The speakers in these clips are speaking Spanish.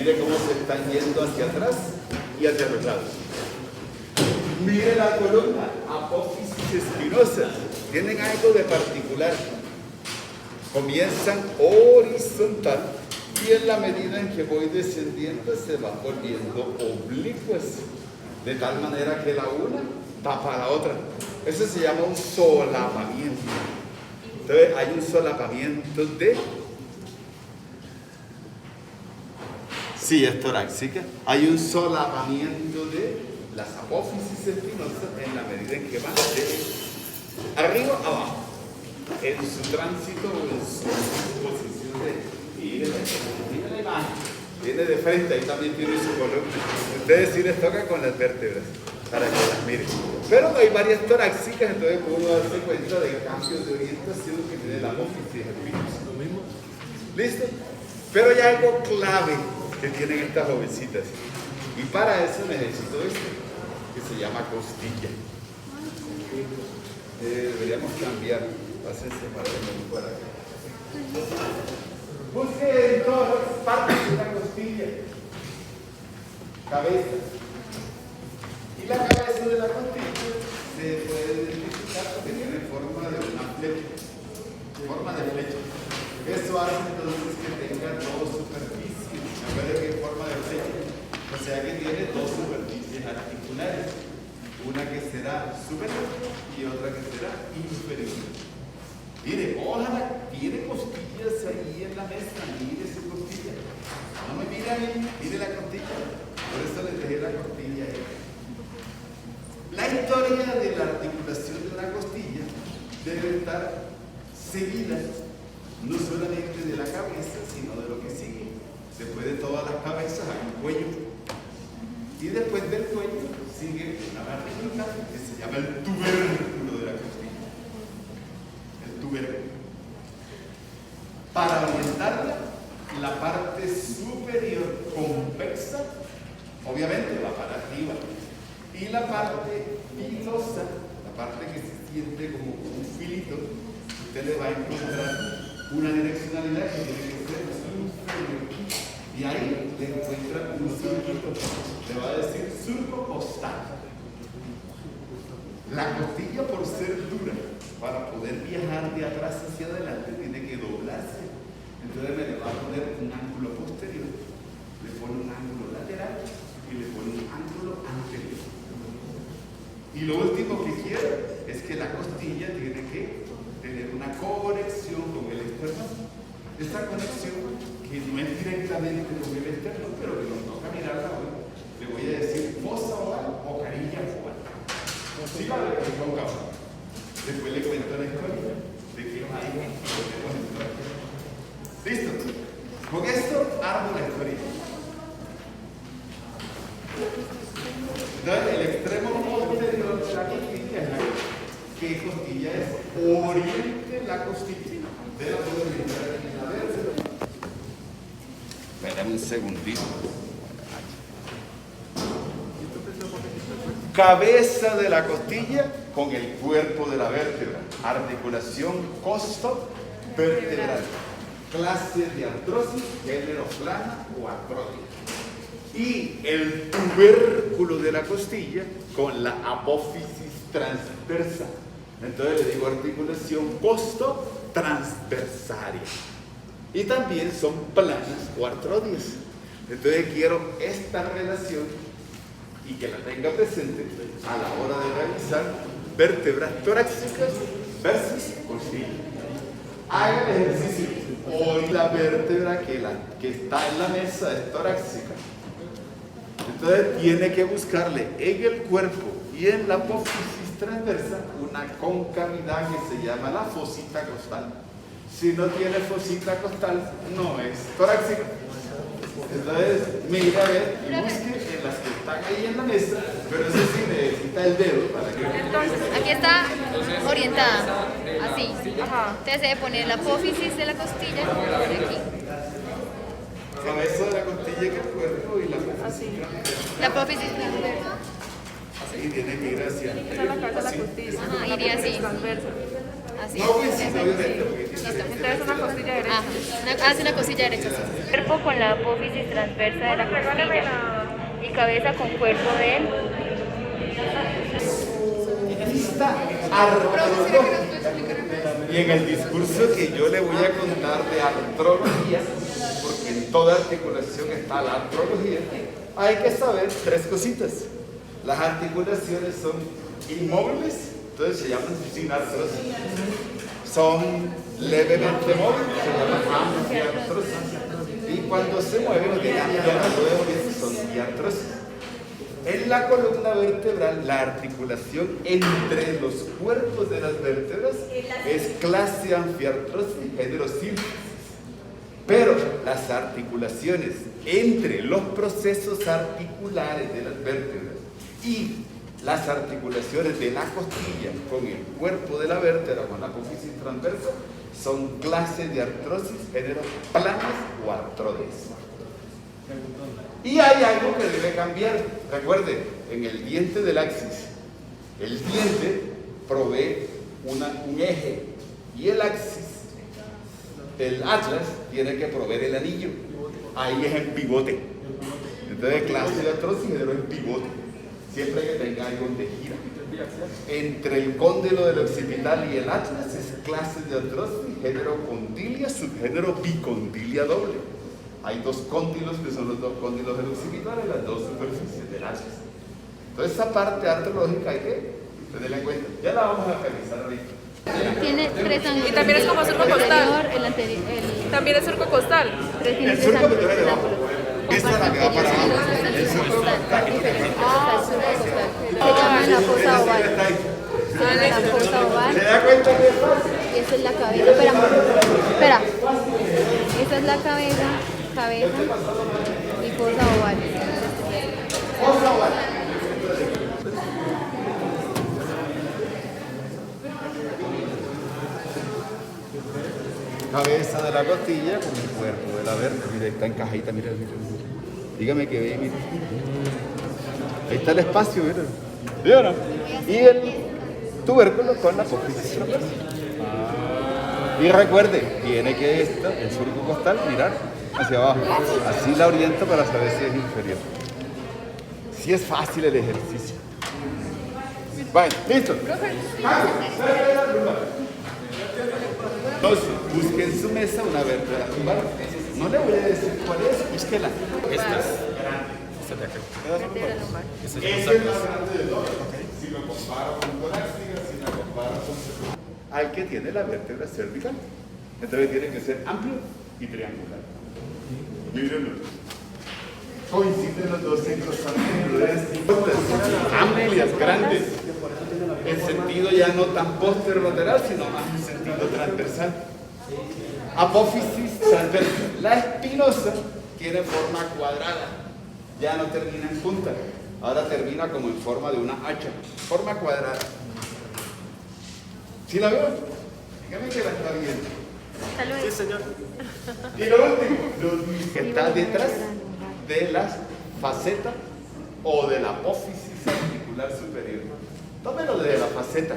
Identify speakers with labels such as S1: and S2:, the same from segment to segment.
S1: Mire cómo se están yendo hacia atrás y hacia los lados. Mire la columna, apófisis espinosas. Tienen algo de particular. Comienzan horizontal y en la medida en que voy descendiendo se van volviendo oblicuas. De tal manera que la una tapa a la otra. Eso se llama un solapamiento. Entonces hay un solapamiento de... Sí, es torácica. Hay un solapamiento de las apófisis espinosas en la medida en que van de arriba a abajo. En su tránsito o en su posición de... Mire la imagen. Viene de frente, ahí también tiene su columna. Entonces sí les toca con las vértebras para que las miren. Pero hay varias torácicas, entonces uno darse cuenta de cambios de orientación que tiene la apófisis espinosa. ¿Lo mismo? ¿Listo? Pero hay algo clave que tienen estas jovencitas. Y para eso necesito esto, que se llama costilla. Deberíamos cambiar. Pásense para por acá. Busque en todas partes de la costilla. Cabeza. Y la cabeza de la costilla se puede identificar porque tiene forma de una flecha. Forma de flecha. Eso hace entonces que tenga dos superficies. ¿No ve qué forma de flecha? O sea que tiene dos superficies articulares. Una que será superior y otra que será inferior. Mire, ojalá tiene costillas ahí en la mesa. Mire su costilla. No me mire a mí, mire la costilla. Por eso les dejé la costilla ahí. La historia de la articulación de una costilla debe estar seguida no solamente de la cabeza, sino de lo que sigue. Después de todas las cabezas hay un cuello. Y después del cuello sigue una barriguita que se llama el tubérculo de la costilla. El tubérculo. Para orientarla, la parte superior convexa, obviamente va para arriba. Y la parte filosa, la parte que se siente como un filito, usted le va a encontrar una direccionalidad que tiene que ser inferior. Y ahí le encuentra un surquito, le va a decir surco costal. La costilla, por ser dura, para poder viajar de atrás hacia adelante, tiene que doblarse. Entonces me le va a poner un ángulo posterior, le pone un ángulo lateral y le pone un ángulo anterior. Y lo último que quiero es que la costilla tiene que tener una conexión con el externo. Esta conexión, que no es directamente con el externo, pero que nos toca mirarla hoy, le voy a decir fosa oval o carilla oval. Sí, vale, que ponga oval. Después le cuento la historia de que ahí podemos entrar. ¿Listo? Con esto armo la historia. Entonces, el extremo posterior de la costilla es la que costilla es oriente la costilla. Ustedes la pueden mirar aquí en la vértebra. Espérame un segundito. Cabeza de la costilla con el cuerpo de la vértebra. Articulación costo-vertebral. Clase de artrosis, género plana o artrótica. Y el tubérculo de la costilla con la apófisis transversa. Entonces le digo articulación costo-transversaria. Y también son planas o artrodias. Entonces quiero esta relación y que la tenga presente a la hora de realizar vértebras torácicas versus costilla. Haga el ejercicio. Hoy la vértebra que está en la mesa es torácica. Entonces tiene que buscarle en el cuerpo y en la apófisis transversa una concavidad que se llama la fosita costal. Si no tiene fosita costal, no es torácica. Entonces, mira a ver y busque en las que están ahí en la mesa, pero eso sí necesita el dedo para que...
S2: Entonces, aquí está orientada, así. Entonces debe poner la apófisis de la costilla por aquí.
S1: Cabeza de la costilla que el cuerpo y la apófisis.
S2: La apófisis transversa.
S1: Así tiene que ir hacia...
S3: Esa es la cabeza de la costilla.
S2: Ajá, iría así.
S3: Transversa.
S2: Así.
S1: No coincide, obviamente, porque
S2: Listo.
S3: Entonces una costilla derecha.
S2: Hace una cosilla derecha, sí. Cuerpo con la apófisis transversa de la costilla y cabeza con cuerpo de él.
S1: Vista artrológica. Y en el discurso que yo le voy a contar de artrología, porque en toda articulación está la artrología, hay que saber tres cositas. Las articulaciones son inmóviles, entonces se llaman sin artrosis. Son levemente móviles, se llaman anfiartrosis. Y cuando se mueven, o tienen amplia movimiento, son diartrosis. En la columna vertebral, la articulación entre los cuerpos de las vértebras es clase anfiartrosis, género sínfisis. Pero las articulaciones entre los procesos articulares de las vértebras y las articulaciones de la costilla con el cuerpo de la vértebra, con la apófisis transversa, son clases de artrosis, género planas o artrodes. Y hay algo que debe cambiar. Recuerde, en el diente del axis, el diente provee un eje y el axis, el atlas, tiene que proveer el anillo. Ahí es en pivote. Entonces, clase de artrosis, género en pivote. Siempre que tenga algo donde gira. Entre el cóndilo del occipital y el atlas es clase de artrosis, género condilia, subgénero bicondilia doble. Hay dos cóndilos que son los dos cóndilos del occipital y las dos superficies del atlas. Entonces esa parte artrológica hay que tenerla en cuenta. Ya la vamos a revisar ahorita.
S2: Tiene tres ángulos.
S3: Y también es como surco costal.
S2: El anterior,
S3: También es surco costal.
S2: tiene
S1: El
S2: tres
S1: surco
S2: ángulos.
S1: que viene debajo. Esta es la que va para abajo. El surco
S2: costal.
S1: está diferente.
S2: Se llama la fosa oval.
S1: Está ahí.
S2: Se llama la fosa oval.
S1: ¿Se da cuenta que es fácil?
S2: Y esa es la cabeza. Espera. Esa es la cabeza y fosa oval.
S1: Fosa oval. Cabeza de la costilla con el cuerpo de la vértebra. Mira, está encajadita, mira. Dígame que ve, mira. Ahí está el espacio, mira. ¿Sí o no? Y el tubérculo con la apófisis transversa. Y recuerde, tiene que el surco costal mirar hacia abajo. Así la oriento para saber si es inferior. Si es fácil el ejercicio. Bueno, listo. Entonces, busque en su mesa una vértebra lumbar. No le voy a decir cuál es, búsquela. Esta es grande. Esa es la más grande de todas. Si lo comparo con torácica, si la comparo con al que tiene la vértebra cervical. Entonces tiene que ser amplio y triangular. Mírenlo. Coinciden los dos centros articulares amplias, grandes. En sentido ya no tan posterolateral, sino más en sentido transversal. Apófisis transversa. La espinosa tiene forma cuadrada. Ya no termina en punta. Ahora termina como en forma de una hacha. Forma cuadrada. ¿Sí la veo? Dígame que la está viendo.
S3: Sí, señor.
S1: Y lo último, que está detrás de la faceta o de la apófisis articular superior. Tómelo de la faceta.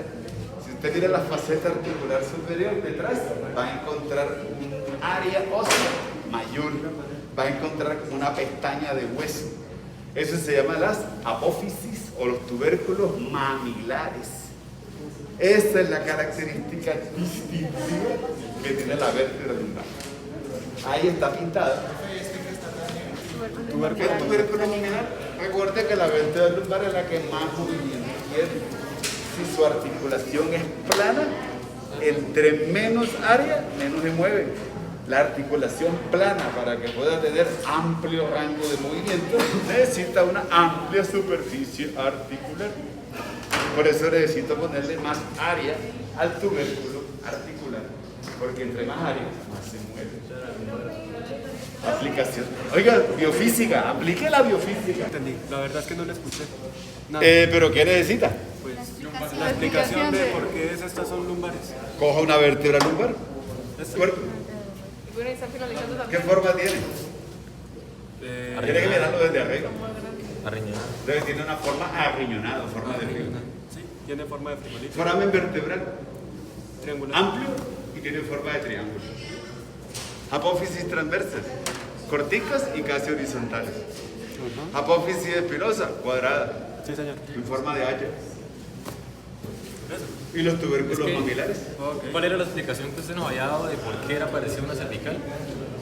S1: Si usted mira la faceta articular superior detrás, va a encontrar un área ósea mayor. Va a encontrar una pestaña de hueso. Eso se llama las apófisis o los tubérculos mamilares. Esa es la característica distintiva que tiene la vértebra lumbar. Ahí está pintada. ¿Qué tubérculo mamilar? Recuerde que la vértebra lumbar es la que más movimiento tiene. Si su articulación es plana, entre menos área, menos se mueve. La articulación plana, para que pueda tener amplio rango de movimiento, necesita una amplia superficie articular. Por eso necesito ponerle más área al tubérculo articular, porque entre más área, más se mueve. Aplicación. Oiga, biofísica, aplique la biofísica.
S4: Entendí, la verdad es que no la escuché. Nada.
S1: ¿Pero qué necesita?
S4: Pues la explicación de por qué estas son lumbares.
S1: Coja una vértebra lumbar. Cuerpo.
S3: Bueno, y están finalizando
S1: ¿Qué
S3: también.
S1: forma tiene? Tiene que mirarlo desde arriba.
S4: Arriñonada.
S1: Entonces tiene una forma arriñonada, forma de frijol.
S4: Sí, tiene forma de frijolito.
S1: Foramen vertebral.
S4: Triangular.
S1: amplio y tiene forma de triángulo. Apófisis transversas, corticas y casi horizontales. Apófisis espirosa, cuadrada,
S4: Sí, señor.
S1: en forma de haya. Y los tubérculos
S5: Es que-
S1: mamilares.
S5: ¿Cuál era la explicación que usted nos había dado de por qué era parecida una cervical?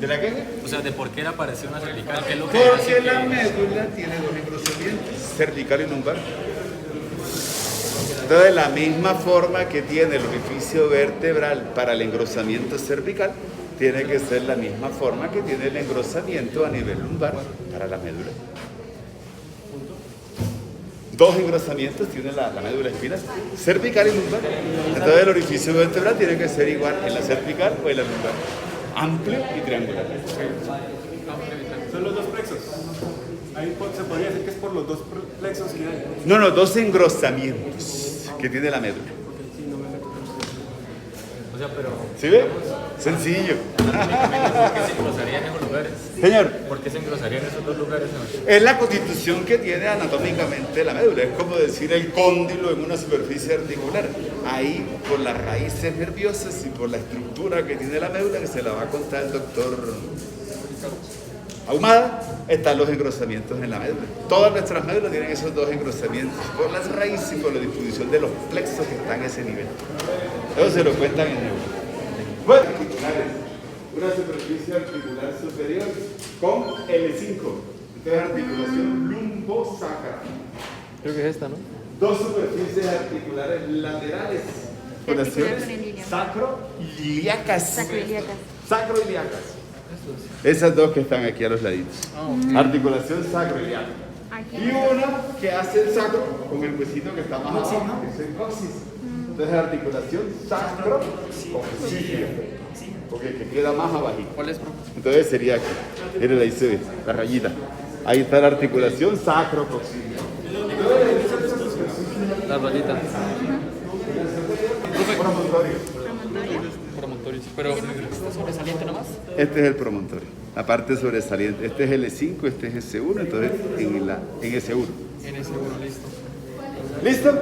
S1: ¿De la qué?
S5: O sea, de por qué era parecida una cervical, ¿qué es lo que hace
S1: Porque
S5: que...
S1: la médula tiene dos engrosamientos, cervical y lumbar. Entonces, de la misma forma que tiene el orificio vertebral para el engrosamiento cervical, tiene que ser la misma forma que tiene el engrosamiento a nivel lumbar para la médula. Dos engrosamientos tiene la médula espinal, cervical y lumbar. Entonces, el orificio vertebral tiene que ser igual en la cervical o en la lumbar. Amplio y triangular.
S4: Son los dos plexos. Ahí se podría decir que es por los dos plexos que hay.
S1: No, dos engrosamientos que tiene la médula.
S5: O sea, pero...
S1: ¿Sí ve? Sencillo.
S5: ¿Por qué se engrosaría en esos lugares?
S1: Señor,
S5: ¿Por qué se engrosaría en esos dos lugares?
S1: es la constitución que tiene anatómicamente la médula. Es como decir el cóndilo en una superficie articular. Ahí, por las raíces nerviosas y por la estructura que tiene la médula, que se la va a contar el doctor Ahumada, están los engrosamientos en la médula. Todas nuestras médulas tienen esos dos engrosamientos por las raíces y por la disposición de los plexos que están a ese nivel. Eso se lo cuentan en neuro. Bueno, articulares. Una superficie articular superior con L5. Entonces, articulación lumbosacra.
S6: Creo que es esta, ¿no?
S1: Dos superficies articulares laterales.
S2: Articular con el ilíaco.
S1: Sacroiliacas.
S2: Sacroiliacas.
S1: Sacroiliacas. Esas dos que están aquí a los laditos. Articulación sacroiliaca.
S2: Aquí.
S1: Y una que hace el sacro con el huesito que está más abajo, que es el coxis. Entonces, articulación sacro-coxígea. Porque que queda más abajito.
S6: ¿Cuál es, profe?
S1: Entonces sería aquí. Miren, ahí se ve, la rayita. Ahí está la articulación sacro-coxígea.
S6: La rayita.
S1: Promontorio.
S6: Promontorios. Pero ¿está sobresaliente nomás?
S1: Este es el promontorio, la parte sobresaliente. Este es L5, este es S1, entonces en S1.
S6: En ese uno, listo.
S1: ¿Listo?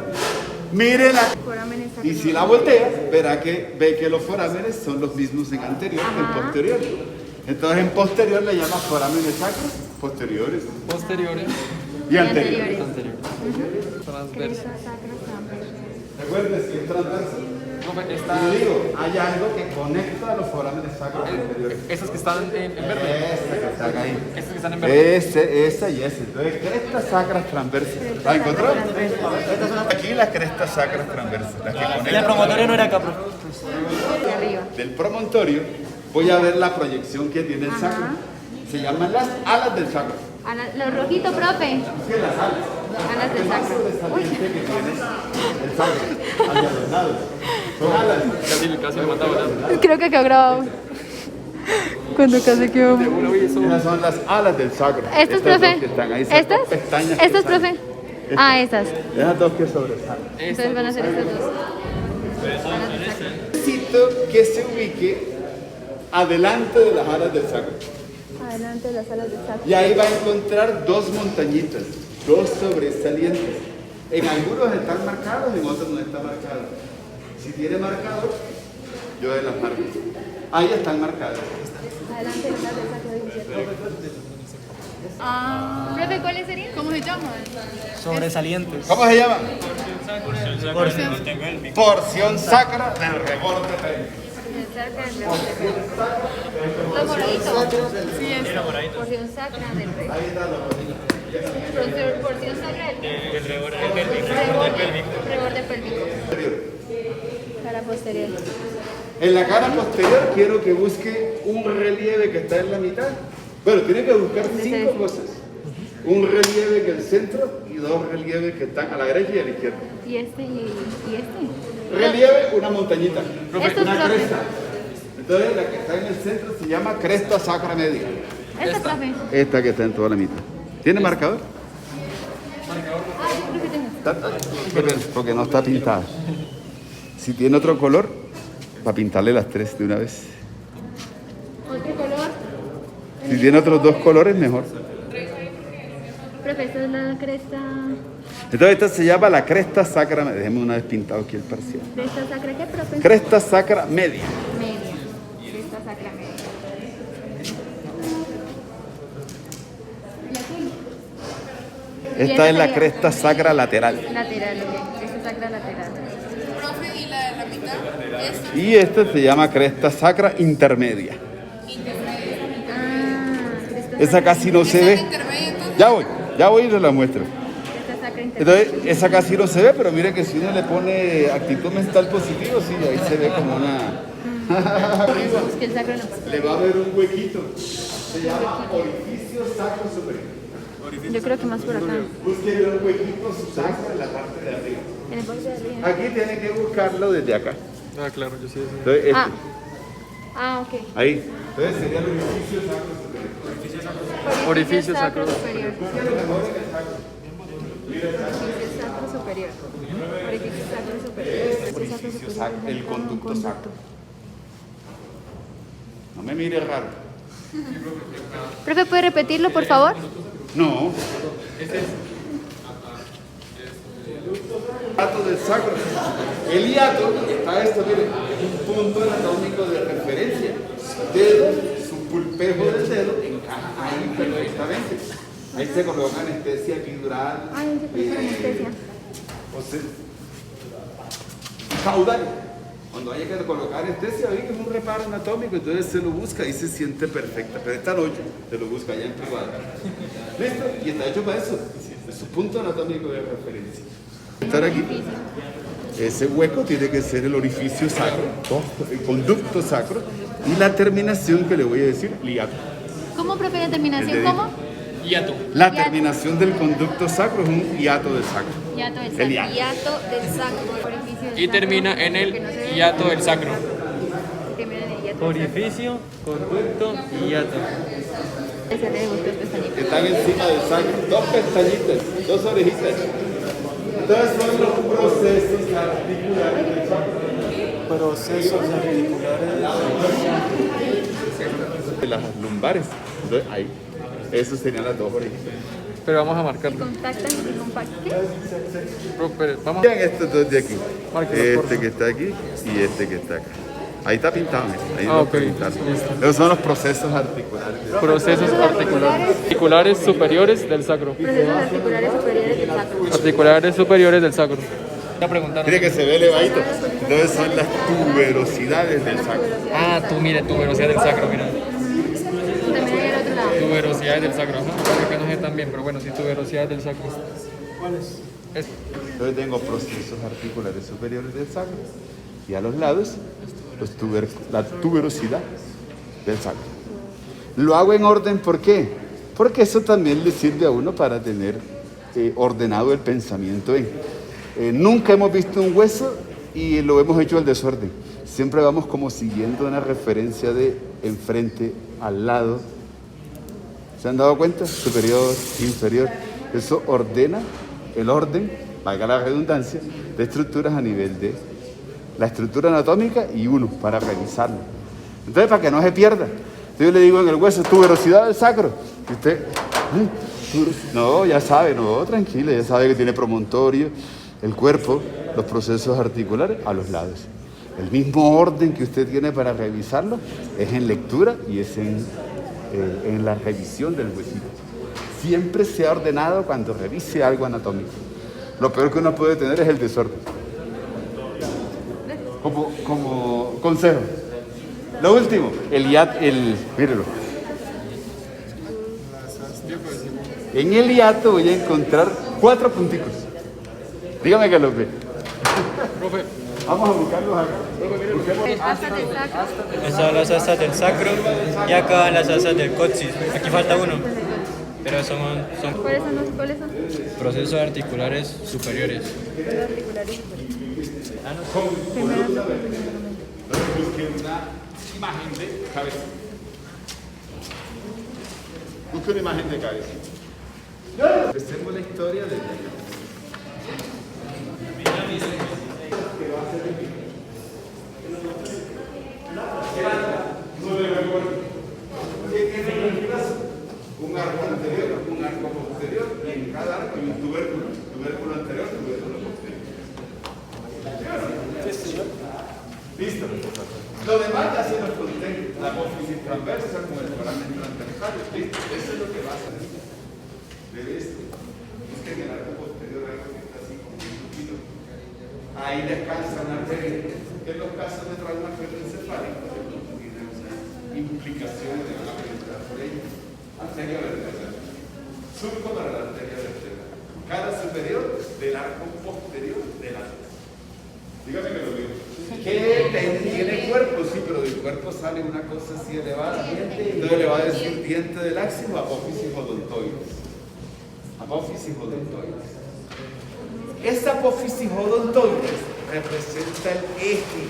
S1: Mire la...
S2: Forámenes
S1: Y si la voltea, verá que ve que los forámenes son los mismos en anterior que en
S2: Ajá.
S1: posterior. Entonces en posterior le llama forámenes sacros, posteriores
S6: Posteriores.
S1: y anteriores.
S6: Anteriores. Transverso.
S2: Cresta sacra transversa.
S1: Recuerden que es transverso.
S6: Profe,
S1: Y
S6: está...
S1: yo digo, hay algo que conecta a los forámenes sacros posteriores.
S6: Esas que están en verde.
S1: Esta que están ahí.
S6: Estas que están en verde.
S1: Esa y esa. Entonces, crestas sacras transversas. ¿La encontró? Estas son aquí las crestas sacras transversas. Las que conectan
S6: promotorio no era acá, profe.
S2: De arriba.
S1: del promontorio. Voy a ver la proyección que tiene el sacro. Se llaman las alas del sacro.
S2: Los rojitos, profe.
S1: Sí, las alas.
S2: Alas del
S1: El más
S2: sacro.
S1: sobresaliente que tiene el sacro. Hacia los lados. Son alas.
S6: Casi me mataba, ¿verdad?
S2: Creo que quedó grabado. Cuando casi quedó.
S1: Esas son las alas del sacro.
S2: ¿Estas,
S1: Estas
S2: profe?
S1: dos que están ahí, esas
S2: ¿Estas?
S1: dos pestañas que
S2: ¿Estas,
S1: salen.
S2: profe? Ah, esas.
S1: Esas dos que sobresalen.
S2: Entonces van a ser estas dos.
S1: Necesito que se ubique adelante de las alas del sacro.
S2: Adelante de las alas del sacro.
S1: Y ahí va a encontrar dos montañitas, dos sobresalientes. En algunos están marcados, en otros no están marcados. Si tiene marcado, yo de las marco. Ahí están marcadas.
S2: Adelante de las alas del sacro. Profe, ¿cuáles serían? ¿Cómo se llaman?
S6: Sobresalientes.
S1: ¿Cómo se llama? Porción sacra del reborde pélvico.
S2: Los moraditos. Sí, es. Porción sacra del rey.
S1: Ahí está la porción.
S2: Porción sacra del reborde pélvico. Cara posterior.
S1: En la cara posterior quiero que busque un relieve que está en la mitad. Bueno, tiene que buscar 5 cosas. Un relieve que el centro y 2 relieves que están a la derecha y a la izquierda.
S2: Y este y este.
S1: Relieve, una montañita,
S2: Estos,
S1: una
S2: profe.
S1: cresta. Entonces la que está en el centro se llama cresta sacra media.
S2: Esta, profe.
S1: Esta que está en toda la mitad. ¿Tiene marcador?
S2: Ah, yo creo que tengo.
S1: Porque no está pintada. Si tiene otro color, para pintarle las 3 de una vez.
S2: Otro color.
S1: Si tiene otros 2 colores, mejor.
S2: Profe, esta es la cresta.
S1: Entonces esta se llama la cresta sacra, déjeme una vez pintado aquí el parcial.
S2: ¿Cresta sacra qué, profe?
S1: Cresta sacra media.
S2: Media. Cresta sacra media. ¿Y aquí? Y
S1: Esta es la
S2: sería
S1: cresta sacra lateral.
S2: lateral, ok. Cresta sacra lateral.
S3: Profe, ¿y la de la mitad? Esta.
S1: Y esta se llama cresta sacra intermedia. Esa casi no se ve.
S3: Intermedia, entonces.
S1: Ya voy y se la muestro.
S2: Cresta sacra intermedia.
S1: Entonces, esa casi no se ve, pero mire que si uno le pone actitud mental positiva, sí, ahí se ve como una...
S2: Es que el sacro no pasa.
S1: Le va a ver un huequito. Se llama orificio sacro superior.
S2: Yo creo que más por acá.
S1: Busquen un huequito sacro en la parte de arriba.
S2: En el borde de arriba.
S1: Aquí tiene que buscarlo desde acá.
S4: Ah, claro, yo sé eso.
S1: Entonces, este.
S2: Ok.
S1: Ahí. Entonces sería el orificio sacro superior.
S4: Orificio sacro
S2: superior. Orificio sacro superior. Orificio sacro superior.
S1: Orificio sacro, el conducto sacro. No me mire raro.
S2: Profe, ¿puede repetirlo, por favor?
S1: No. Hiato del sacro. El hiato, está esto, mire, es un punto anatómico de referencia. Dedo, su pulpejo del dedo encaja ahí perfectamente. Ahí se coloca anestesia epidural.
S2: Ay, se puso anestesia.
S1: O sea, caudal. Cuando haya que colocar anestesia, oye, que es un reparo anatómico, entonces se lo busca y se siente perfecta. Pero esta noche se lo busca allá en privado. ¿Listo? Y está hecho para eso. Es su punto anatómico de referencia. Estar aquí. Ese hueco tiene que ser el orificio sacro, el conducto sacro, y la terminación que le voy a decir, liato.
S2: ¿Cómo, profe, la
S1: El
S2: terminación?
S1: dedito.
S2: ¿Cómo?
S6: Hiato.
S1: La terminación del conducto sacro es un hiato del sacro.
S2: Hiato del
S1: El
S2: sacro.
S1: hiato.
S2: Hiato del sacro. Orificio del
S6: Y
S2: sacro,
S6: termina en el
S2: que no se ve.
S6: hiato del sacro.
S2: Termina en el hiato del sacro.
S4: Orificio, conducto y hiato.
S2: Ese le gustó el pestañito.
S1: Están encima del sacro, dos pestañitas, dos orejitas. Entonces son los procesos articulares del sacro.
S4: Procesos articulares.
S1: De las lumbares. Entonces ahí, esos serían las dos orejitas.
S6: Pero vamos a marcarlo.
S2: Contactan y compactan.
S6: Profe, vamos.
S1: Vean estos dos de aquí.
S6: Márquelos,
S1: Este que está aquí y este que está acá. Ahí está pintado, mira. Ahí
S6: Ah,
S1: lo
S6: ok.
S1: pintaron.
S6: Listo.
S1: Esos son los procesos articulares.
S6: Procesos articulares. Articulares superiores del sacro.
S2: Procesos articulares superiores del sacro.
S6: Articulares superiores del sacro. Ya preguntaron.
S1: Mire que se ve elevadito. Entonces son las tuberosidades del sacro.
S6: Ah, tú mire, tuberosidad del sacro, mira.
S2: También hay al otro lado.
S6: Tuberosidades del sacro. Ajá. Que no sé tan bien, pero bueno, sí, tuberosidades del sacro. ¿Cuáles?
S1: Entonces tengo procesos articulares superiores del sacro y a los lados la tuberosidad del sacro. Lo hago en orden, ¿por qué? Porque eso también le sirve a uno para tener ordenado el pensamiento. Nunca hemos visto un hueso y lo hemos hecho al desorden. Siempre vamos como siguiendo una referencia de enfrente, al lado. ¿Se han dado cuenta? Superior, inferior. Eso ordena el orden, valga la redundancia, de estructuras a nivel de la estructura anatómica y uno para revisarlo. Entonces, para que no se pierda. Entonces, yo le digo en el hueso, tuberosidad del sacro. Y usted, no, ya sabe, no, tranquilo, ya sabe que tiene promontorio, el cuerpo, los procesos articulares a los lados. El mismo orden que usted tiene para revisarlo es en lectura y es en la revisión del huesito. Siempre sea ordenado cuando revise algo anatómico. Lo peor que uno puede tener es el desorden. Como consejo. Lo último, mírelo. En el hiato voy a encontrar 4 punticos. Dígame que los ve.
S6: Profe.
S1: Vamos a buscarlos acá.
S2: Asas del sacro.
S7: Esas son las asas del sacro y acá las asas del coxis. Aquí falta uno, pero son
S2: ¿Cuáles son los cuáles son?
S7: procesos articulares superiores.
S2: Procesos articulares superiores.
S1: Busque una imagen de cabeza. Busque una imagen de cabeza. Empecemos la historia desde acá. Un arco anterior, un arco posterior y en cada arco hay un tubérculo. tubérculo anterior, tubérculo posterior. Listo. Lo demás ya se nos conté, la apófisis transversa con el foramen transversal. Listo. Eso es lo que va a salir de esto. Es que en el arco posterior hay algo que está así como un poquito. Ahí descansa una arteria. Que en los casos de trauma craneoencefálico tiene unas implicaciones de la entrar por ella. Arteria vertebral. Surco para la arteria vertebral. Cara superior del arco posterior del atlas. Dígame que lo digo. ¿Qué tiene cuerpo? Sí, pero del cuerpo sale una cosa así elevada. Entonces le va a decir diente del axis o apófisis odontoides. Apófisis odontoides. Esta apófisis odontoides representa el eje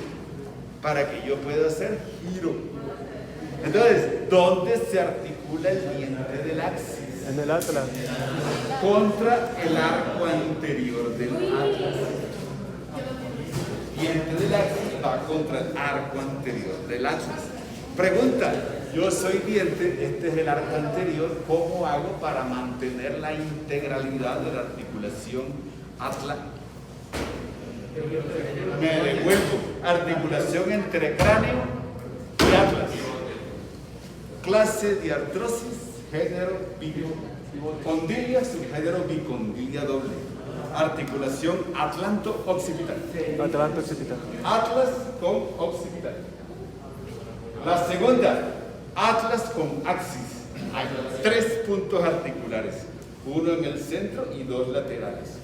S1: para que yo pueda hacer giro. Entonces, ¿dónde se articula el diente del axis?
S4: En el atlas.
S1: Contra el arco anterior del atlas. Diente del axis va contra el arco anterior del atlas. Pregunta, yo soy diente, este es el arco anterior, ¿cómo hago para mantener la integralidad de la articulación atlas? Me devuelvo, articulación entre cráneo y atlas. Clase de artrosis, género bicondilia, subgénero bicondilia doble. Articulación atlanto-occipital.
S4: Atlanto-occipital.
S1: Atlas con occipital. La segunda, atlas con axis. Hay 3 puntos articulares, uno en el centro y 2 laterales.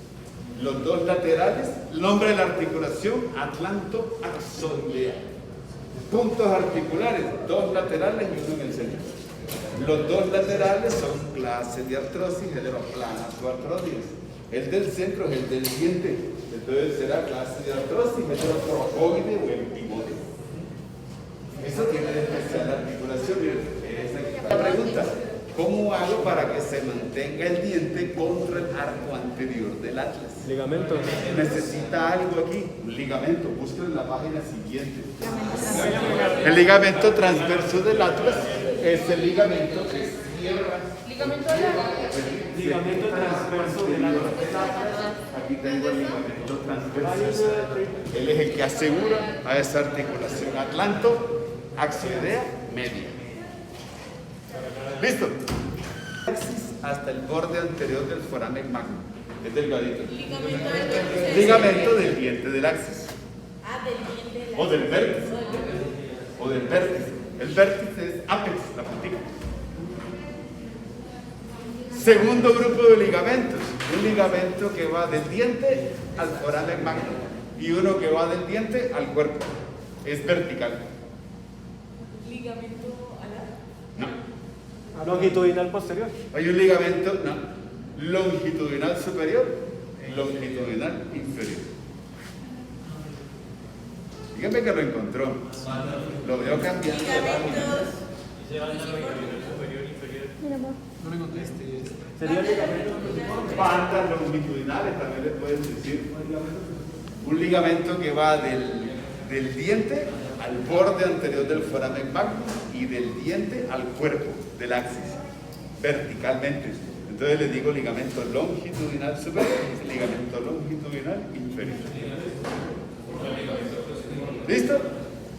S1: Los 2 laterales, el nombre de la articulación, atlanto-axoidea. Puntos articulares, 2 laterales y uno en el centro. Los 2 laterales son clases de artrosis, género planas o artrodias. El del centro es el del diente, entonces será clase de artrosis, género trocoide o el pivote. Eso tiene de especial articulación. La pregunta, ¿cómo hago para que se mantenga el diente contra el arco anterior del atlas?
S4: Ligamentos.
S1: Necesita algo aquí, un ligamento, búsquelo en la página siguiente. El ligamento transverso del atlas es el ligamento que cierra. Ligamento transverso del atlas. Aquí tengo el ligamento transverso. Él es el que asegura a esa articulación atlanto-axoidea media. ¿Listo? Hasta el borde anterior del foramen magnum. Es delgadito. Ligamento del diente del axis. O del vértice. O del vértice. El vértice es apex, la puntica. Segundo grupo de ligamentos. Un ligamento que va del diente al foramen magnum. Y uno que va del diente al cuerpo. Es vertical.
S3: ¿Ligamento alar?
S1: No.
S4: Longitudinal posterior.
S1: Hay un ligamento, no, longitudinal superior y longitudinal inferior. Dígame que lo encontró. Lo veo cambiando de página.
S2: Mira, amor.
S4: Sería el ligamento.
S1: Bandas longitudinales también le pueden decir. Un ligamento que va del diente al borde anterior del foramen magnum y del diente al cuerpo del axis, verticalmente. Entonces le digo ligamento longitudinal superior y ligamento longitudinal inferior. ¿Listo?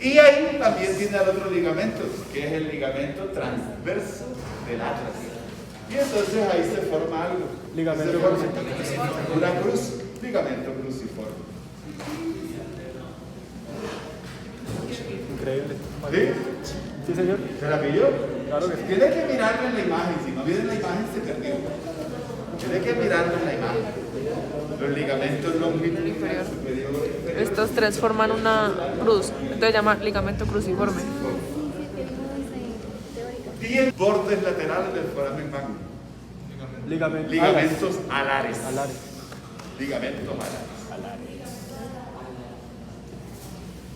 S1: Y ahí también tiene el otro ligamento, que es el ligamento transverso del atlas. Y entonces ahí se forma algo.
S4: Ligamento
S1: Se forma
S4: cruciforme.
S1: una cruz, ligamento cruciforme.
S4: Increíble.
S1: ¿Sí?
S4: Sí, señor.
S1: ¿Se la pilló?
S4: Claro que sí.
S1: Tiene que mirarlo en la imagen, si no viene en la imagen se perdió. Tiene que mirarlo en la imagen. Los ligamentos longitudinales superior e inferior.
S8: Estos 3 forman una cruz, entonces se llama ligamento cruciforme.
S1: 10 bordes laterales del foramen magnum. Ligamentos alares. Ligamentos alares.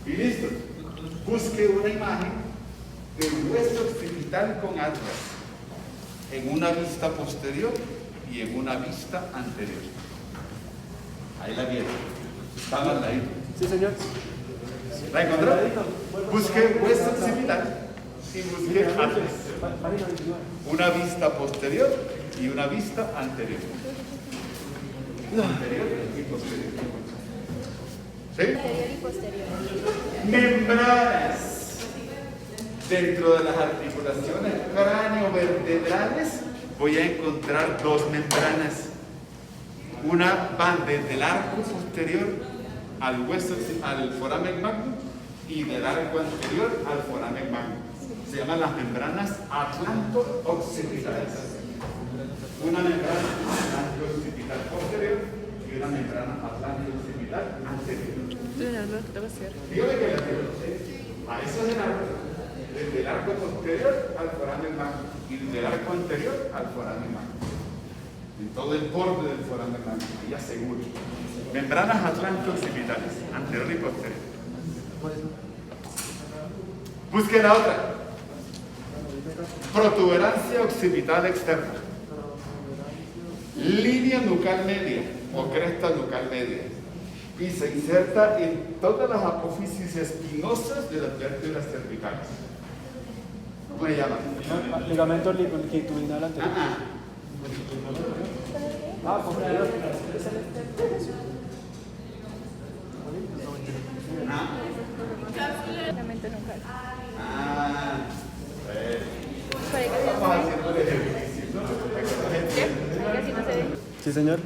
S1: Y listo. Busque una imagen del hueso occipital con atlas en una vista posterior y en una vista anterior. Ahí la viene. Está mal ahí.
S4: Sí, señor.
S1: ¿La encontró? Busque hueso occipital y busque atlas. Una vista posterior y una vista anterior. anterior y posterior. ¿Sí?
S2: Anterior y posterior.
S1: Membranas. Dentro de las articulaciones craneovertebrales voy a encontrar dos membranas. Una va desde el arco posterior al hueso, al foramen magnum, y del arco anterior al foramen magnum. Se llaman las membranas atlanto-occipitales. Una membrana atlanto-occipital posterior y una membrana atlanto-occipital anterior. Dígame que la tengo. A eso es el arco. Desde el arco posterior al foramen magnum y desde el arco anterior al foramen magnum. En todo el borde del foramen magnum, ahí aseguro. Membranas atlanto-occipitales, anterior y posterior. Busquen la otra. Protuberancia occipital externa. Línea nucal media o cresta nucal media. Y se inserta en todas las apófisis espinosas de las vértebras cervicales. ¿Cómo le llaman?
S4: Ligamento longitudinal anterior. Posterior.
S2: Ligamento nucal.
S1: Vamos haciendo el ejercicio.
S2: Casi no se ve.
S4: Sí, señor.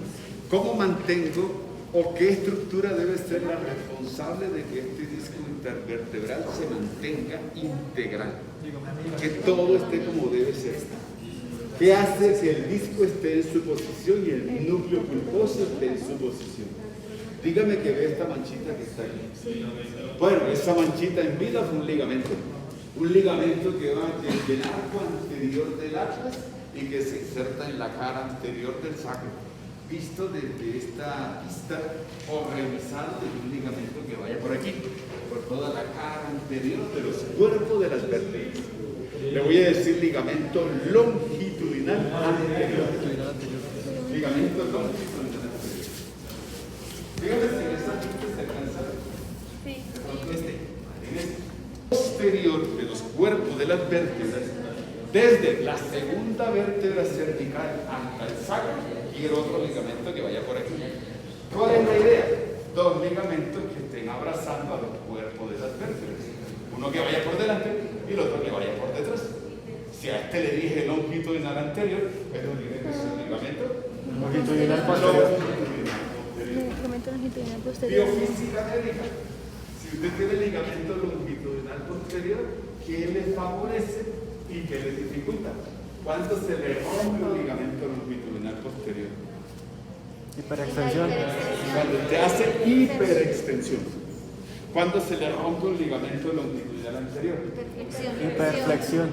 S1: ¿Cómo mantengo o qué estructura debe ser la responsable de que este disco intervertebral se mantenga integral? Que todo esté como debe ser. ¿Qué hace que el disco esté en su posición y el núcleo pulposo esté en su posición? Dígame que ve esta manchita que está aquí. Bueno, esa manchita en vida fue un ligamento. Un ligamento que va desde el arco anterior del atlas y que se inserta en la cara anterior del sacro. Visto desde esta vista o revisado de un ligamento que vaya por aquí, por toda la cara anterior de los cuerpos de las vértebras. Le voy a decir ligamento longitudinal anterior. Ligamento longitudinal anterior. Fíjate si en esta parte se alcanza.
S2: Sí.
S1: En este posterior de los cuerpos de las vértebras, desde la segunda vértebra cervical hasta el sacro, y el otro ligamento que vaya por aquí. ¿Cuál es la idea? Dos ligamentos que estén abrazando a los cuerpos de las vértebras. Uno que vaya por delante y el otro que vaya por detrás. Si a este le dije longitudinal anterior, pero diré que es un ligamento
S4: Longitudinal posterior.
S2: Ligamento longitudinal posterior.
S1: Biofísica médica. Si usted tiene ligamento longitudinal posterior, ¿qué le favorece y qué le dificulta? ¿Cuándo se le rompe un ligamento longitudinal posterior?
S4: Hiperextensión.
S1: Cuando usted hace hiperextensión. ¿Cuándo se le rompe un ligamento longitudinal anterior?
S4: Hiperflexión.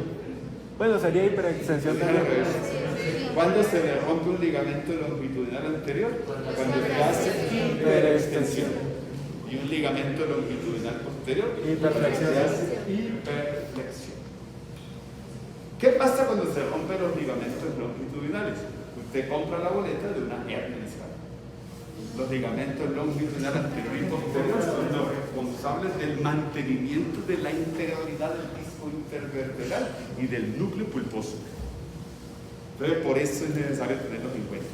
S4: Bueno, sería hiperextensión también.
S1: ¿Cuándo se le rompe un ligamento longitudinal anterior? Cuando se hace hiperextensión. Y un ligamento longitudinal posterior.
S4: Hiperflexión.
S1: Se hace hiperflexión. ¿Qué pasa cuando se rompen los ligamentos longitudinales? Usted compra la boleta de una hernia discal. Los ligamentos longitudinales anterior y posterior son los responsables del mantenimiento de la integralidad del disco intervertebral y del núcleo pulposo. Entonces, por eso es necesario tenerlos en cuenta.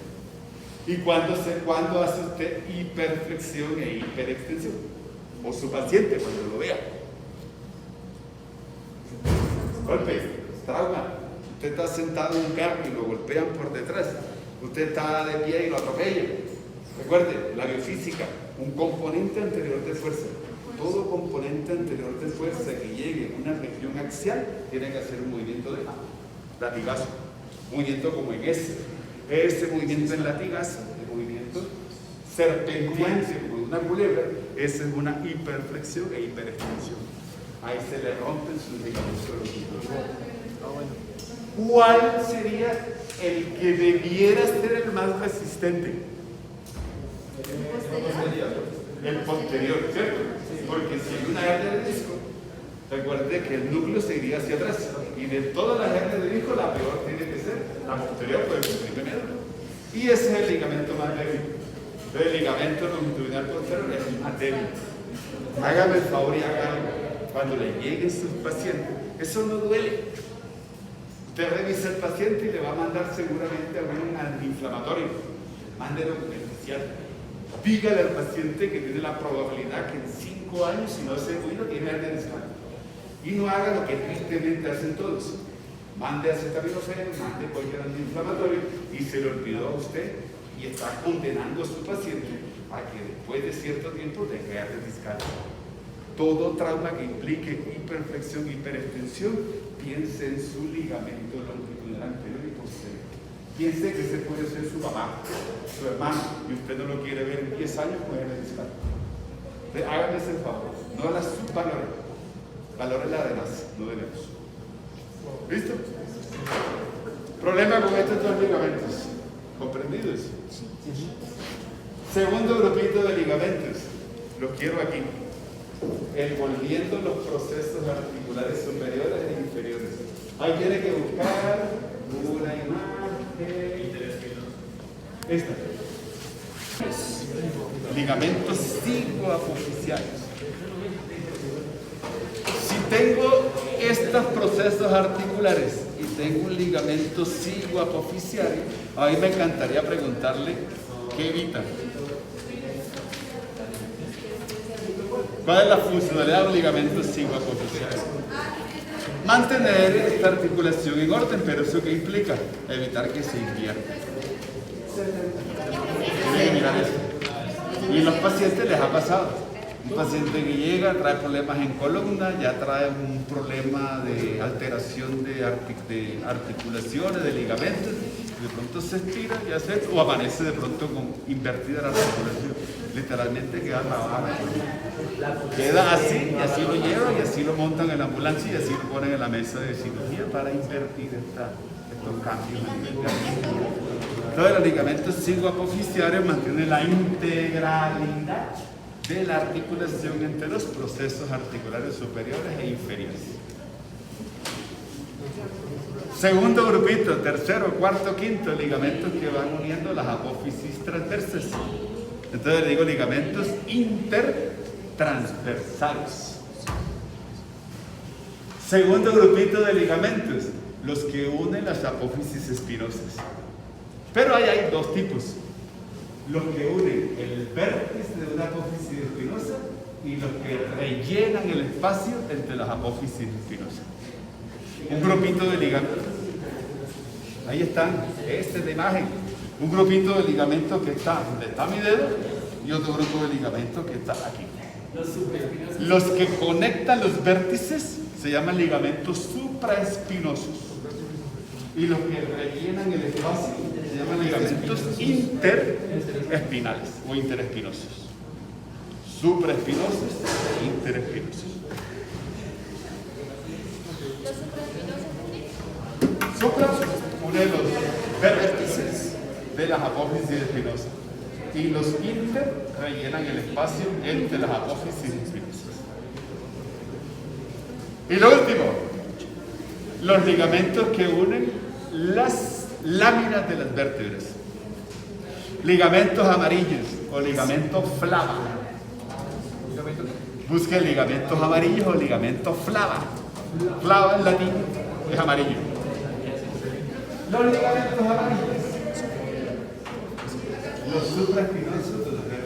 S1: ¿Y cuándo hace usted hiperflexión e hiperextensión? O su paciente, cuando lo vea. Golpe, trauma. Usted está sentado en un carro y lo golpean por detrás. Usted está de pie y lo atropellan. Recuerde, la biofísica, un componente anterior de fuerza. Todo componente anterior de fuerza que llegue a una región axial tiene que hacer un movimiento de latigazo. Un movimiento como en ese movimiento en latigazo, el movimiento serpenteante como una culebra, esa es una hiperflexión e hiperextensión. Ahí se le rompen sus ligamentos longitudinales. ¿Cuál sería el que debiera ser el más resistente? El posterior, ¿cierto? Porque si hay una hernia de disco, recuerde que el núcleo se iría hacia atrás. Y de todas las hernias de disco, la peor tiene que ser la posterior por el conflicto medio. Y ese es el ligamento más débil. Entonces, el ligamento longitudinal posterior es el más débil. Hágame el favor y haga algo. Cuando le lleguen sus pacientes, eso no duele. Usted revisa al paciente y le va a mandar seguramente a un antiinflamatorio. Mándelo 25 superficial. Dígale al paciente que tiene la probabilidad que en 5 años, si no se cuida, tiene hernia discal. Y no haga lo que tristemente hacen todos. Mande acetaminofén, mande cualquier antiinflamatorio y se le olvidó a usted y está condenando a su paciente a que después de cierto tiempo tenga hernia discal. Todo trauma que implique hiperflexión, hiperextensión, piense en su ligamento longitudinal anterior y posterior. Piense que ese puede ser su mamá, su hermano, y usted no lo quiere ver en 10 años con hernia discal. Entonces, hágame ese favor, no la subvalore, valore la demás, no debemos. ¿Listo? Problema con estos dos ligamentos. ¿Comprendidos? Segundo grupito de ligamentos. Los quiero aquí. Envolviendo los procesos articulares superiores e inferiores. Ahí tiene que buscar una imagen. Esta. Ligamentos cigoapoficiales. Si tengo estos procesos articulares y tengo un ligamento cigoapoficiario, a mí me encantaría preguntarle qué evita. ¿Cuál es la funcionalidad de los ligamentos cigoapoficiales? Mantener esta articulación en orden, pero ¿eso qué implica? Evitar que se invierta. Tienen que mirar eso. Y a los pacientes les ha pasado. Un paciente que llega trae problemas en columna, ya trae un problema de alteración de articulaciones, de ligamentos, de pronto se estira y hace, o amanece de pronto con invertida la articulación. Literalmente queda trabajando. Queda así, y así lo llevan, y así lo montan en la ambulancia, y así lo ponen en la mesa de cirugía para invertir estos cambios. Entonces los ligamentos cigoapoficiarios mantienen la integralidad de la articulación entre los procesos articulares superiores e inferiores. Segundo grupito, tercero, cuarto, quinto, ligamentos que van uniendo las apófisis transversas. Entonces le digo ligamentos intertransversales. Segundo grupito de ligamentos, los que unen las apófisis espinosas. Pero ahí hay dos tipos. Los que unen el vértice de una apófisis espinosa y los que rellenan el espacio entre las apófisis espinosas. Un grupito de ligamentos. Ahí están, esta es la imagen. Un grupito de ligamentos que está donde está mi dedo y otro grupo de ligamentos que está aquí. Los que conectan los vértices se llaman ligamentos supraespinosos y los que rellenan el espacio se llaman ligamentos interespinales o interespinosos. Supraespinosos e interespinosos. Supra une los vértices de las apófisis espinosas y los inter rellenan el espacio entre las apófisis espinosas. Y lo último, los ligamentos que unen las láminas de las vértebras. Ligamentos amarillos o ligamentos flava. Busquen ligamentos amarillos o ligamentos flava. Flava en latín es amarillo. Los ligamentos amarillos, los supraespinosos de los vértices.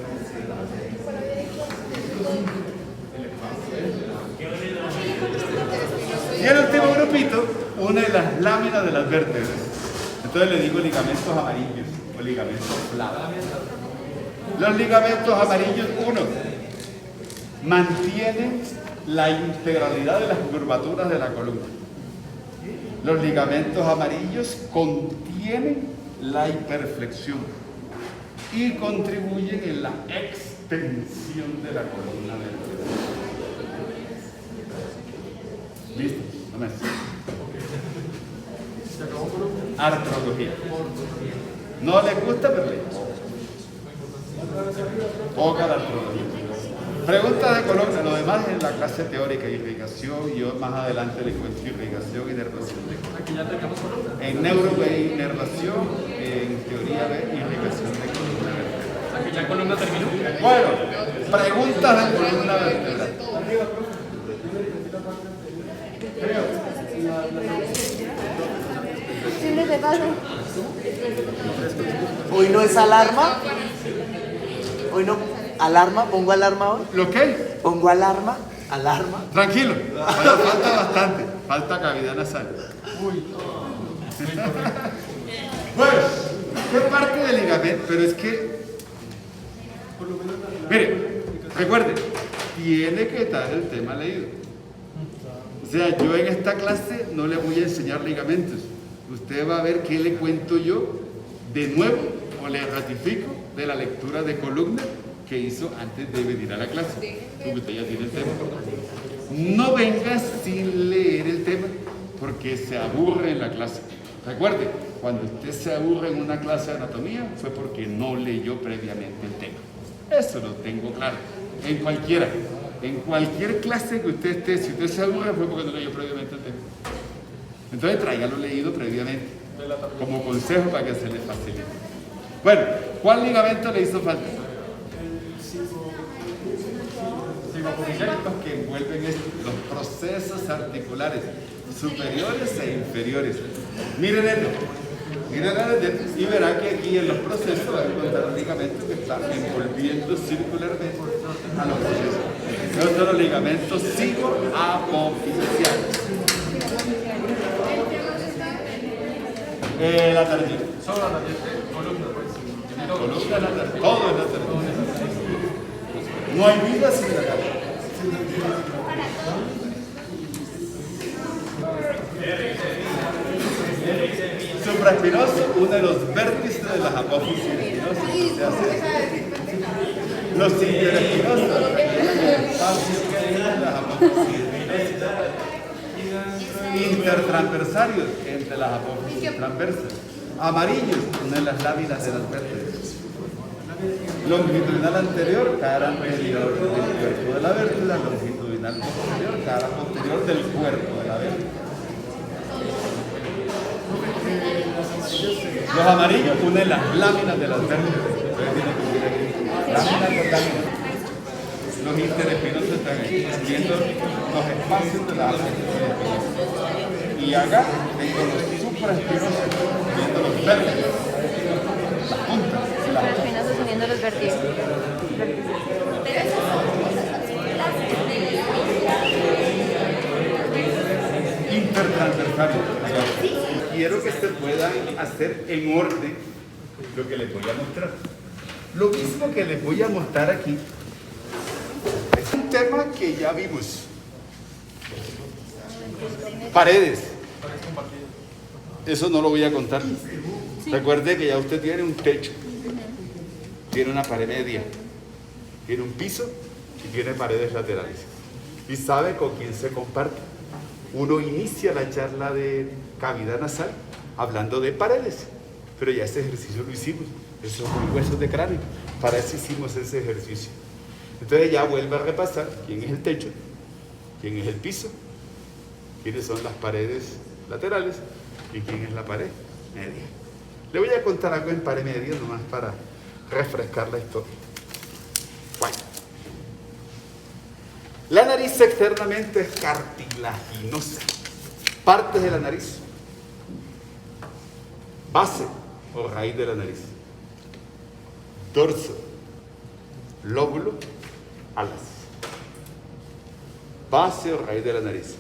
S1: Y el último grupito une las láminas de las vértebras. Entonces le digo ligamentos amarillos o ligamentos flava. Los ligamentos amarillos, uno, mantienen la integralidad de las curvaturas de la columna. Los ligamentos amarillos contienen la hiperflexión y contribuyen en la extensión de la columna vertebral. ¿Listo? No me hace. Artrología. No les gusta, pero le poca la artrología. Preguntas de columna, lo demás en la clase teórica, irrigación, y yo más adelante le cuento irrigación y nervación.
S6: Aquí ya tenemos columna.
S1: En neuro ve inervación, en teoría ve irrigación de columna vertebral.
S6: Aquí ya columna terminó.
S1: Bueno, preguntas de columna vertebral.
S2: Siempre te pasa.
S9: Hoy no es alarma. Hoy no, alarma, pongo alarma hoy.
S1: ¿Lo qué?
S9: Pongo alarma.
S1: Tranquilo, pero falta bastante, falta cavidad nasal. Bueno, ¿qué parte del ligamento? Pero es que, mire, recuerde, tiene que estar el tema leído. O sea, yo en esta clase no le voy a enseñar ligamentos. Usted va a ver qué le cuento yo de nuevo o le ratifico de la lectura de columna que hizo antes de venir a la clase, porque usted ya tiene el tema. No venga sin leer el tema, porque se aburre en la clase. Recuerde, cuando usted se aburre en una clase de anatomía, fue porque no leyó previamente el tema. Eso lo tengo claro. En cualquier clase que usted esté, si usted se aburre, fue porque no leyó previamente el tema. Entonces tráigalo leído previamente, como consejo para que se le facilite. Bueno, ¿cuál ligamento le hizo falta? Los que envuelven los procesos articulares superiores e inferiores. Miren el y verán que aquí en los procesos van a encontrar ligamentos que están envolviendo circularmente a los procesos. Estos son los ligamentos psicoapofisiales. La tardía.
S4: Solo la columna, pues.
S1: Columna, la tardía. Todo es la tardía. No hay vida sin la tardía. Supraespinoso, uno de los vértices de las apófisis espinosas. Se hace. Los interespinosos, las apófisis espinosas. Intertransversarios, entre las apófisis transversas. Amarillos, una de las láminas de las vértebras. Longitudinal anterior, cara anterior del cuerpo de la vértebra. Longitudinal posterior, cara posterior del cuerpo de la vértebra. Los amarillos unen las láminas de las vértebras. Láminas con láminas. Los interespinosos están ahí, viendo los espacios de la apófisis. Y acá tengo los supraespinosos, viendo los vértebros, las puntas.
S2: Supraespinosos uniendo los vértices.
S1: Intertransversales. Quiero que se puedan hacer en orden lo que les voy a mostrar. Lo mismo que les voy a mostrar aquí es un tema que ya vimos. Paredes. Eso no lo voy a contar. Recuerde que ya usted tiene un techo, tiene una pared media, tiene un piso y tiene paredes laterales. Y sabe con quién se comparte. Uno inicia la charla de cavidad nasal hablando de paredes, pero ya ese ejercicio lo hicimos. Esos son huesos de cráneo. Para eso hicimos ese ejercicio. Entonces ya vuelve a repasar quién es el techo, quién es el piso, quiénes son las paredes laterales y quién es la pared media. Le voy a contar algo en pared media nomás para refrescar la historia. Bueno. La nariz externamente es cartilaginosa. Partes de la nariz. Base o raíz de la nariz. Dorso, lóbulo, alas. Base o raíz de la nariz.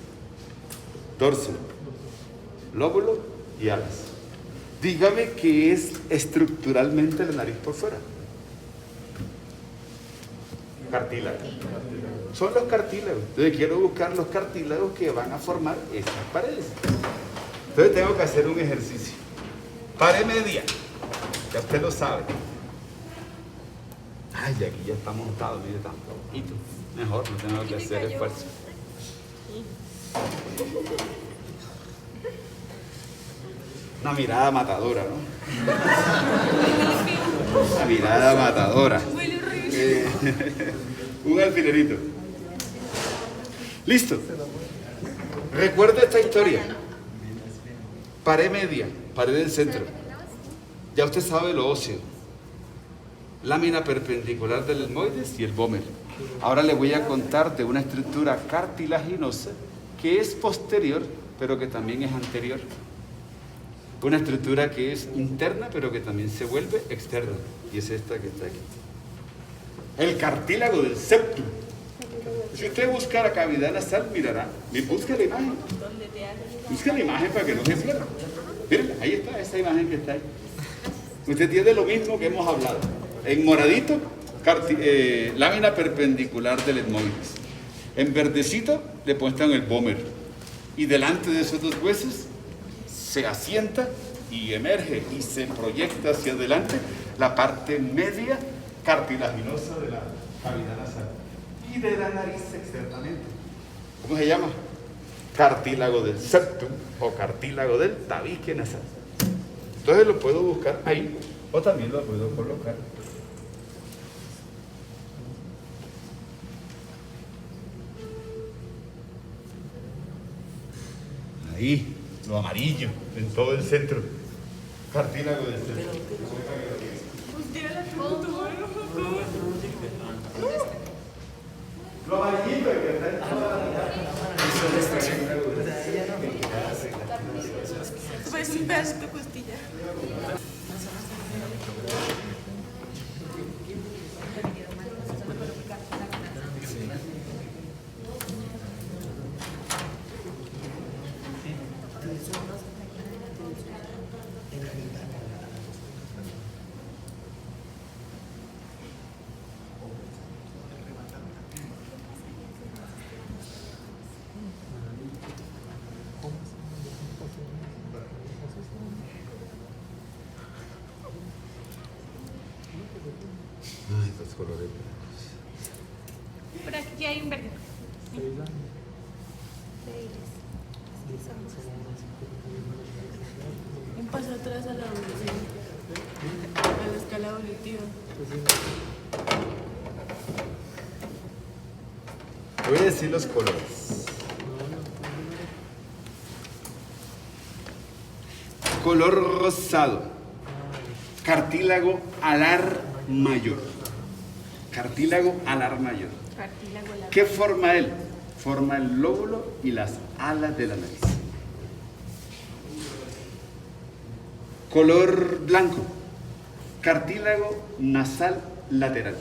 S1: Dorso, lóbulo y alas. Dígame qué es estructuralmente la nariz por fuera. Cartílago. Son los cartílagos. Entonces quiero buscar los cartílagos que van a formar estas paredes. Entonces tengo que hacer un ejercicio. Pared media. Ya usted lo sabe. Ay, aquí ya está montado, mire tan poquito. Mejor, no tengo que hacer esfuerzo. Una mirada matadora, ¿no? Una mirada matadora. Un alfilerito. Listo. Recuerda esta historia. Pared media, pared del centro. Ya usted sabe lo óseo. Lámina perpendicular del etmoides y el vómer. Ahora le voy a contar de una estructura cartilaginosa que es posterior, pero que también es anterior. Una estructura que es interna, pero que también se vuelve externa. Y es esta que está aquí. el cartílago del septum. Si usted busca la cavidad nasal, mirará, busca la imagen. Busca la imagen para que no se pierda. Miren, ahí está, esa imagen que está ahí. Usted tiene lo mismo que hemos hablado. En moradito, lámina perpendicular del etmóides. En verdecito le puestan el vómero. Y delante de esos dos huesos se asienta y emerge y se proyecta hacia adelante la parte media cartilaginosa de la cavidad nasal y de la nariz externamente. ¿Cómo se llama? Cartílago del septum o cartílago del tabique nasal. Entonces lo puedo buscar ahí o también lo puedo colocar. Ahí, lo amarillo, en todo el centro. Cartílago del septum. Lo amarillito que está en toda la...
S3: Pues un pedacito de costilla. Por aquí hay un verde. Un paso atrás a la evolución. A la escala evolutiva.
S1: Voy a decir los colores. Color rosado. Cartílago alar mayor. Cartílago alar mayor. ¿Qué forma él? Forma el lóbulo y las alas de la nariz. Color blanco. Cartílago nasal lateral.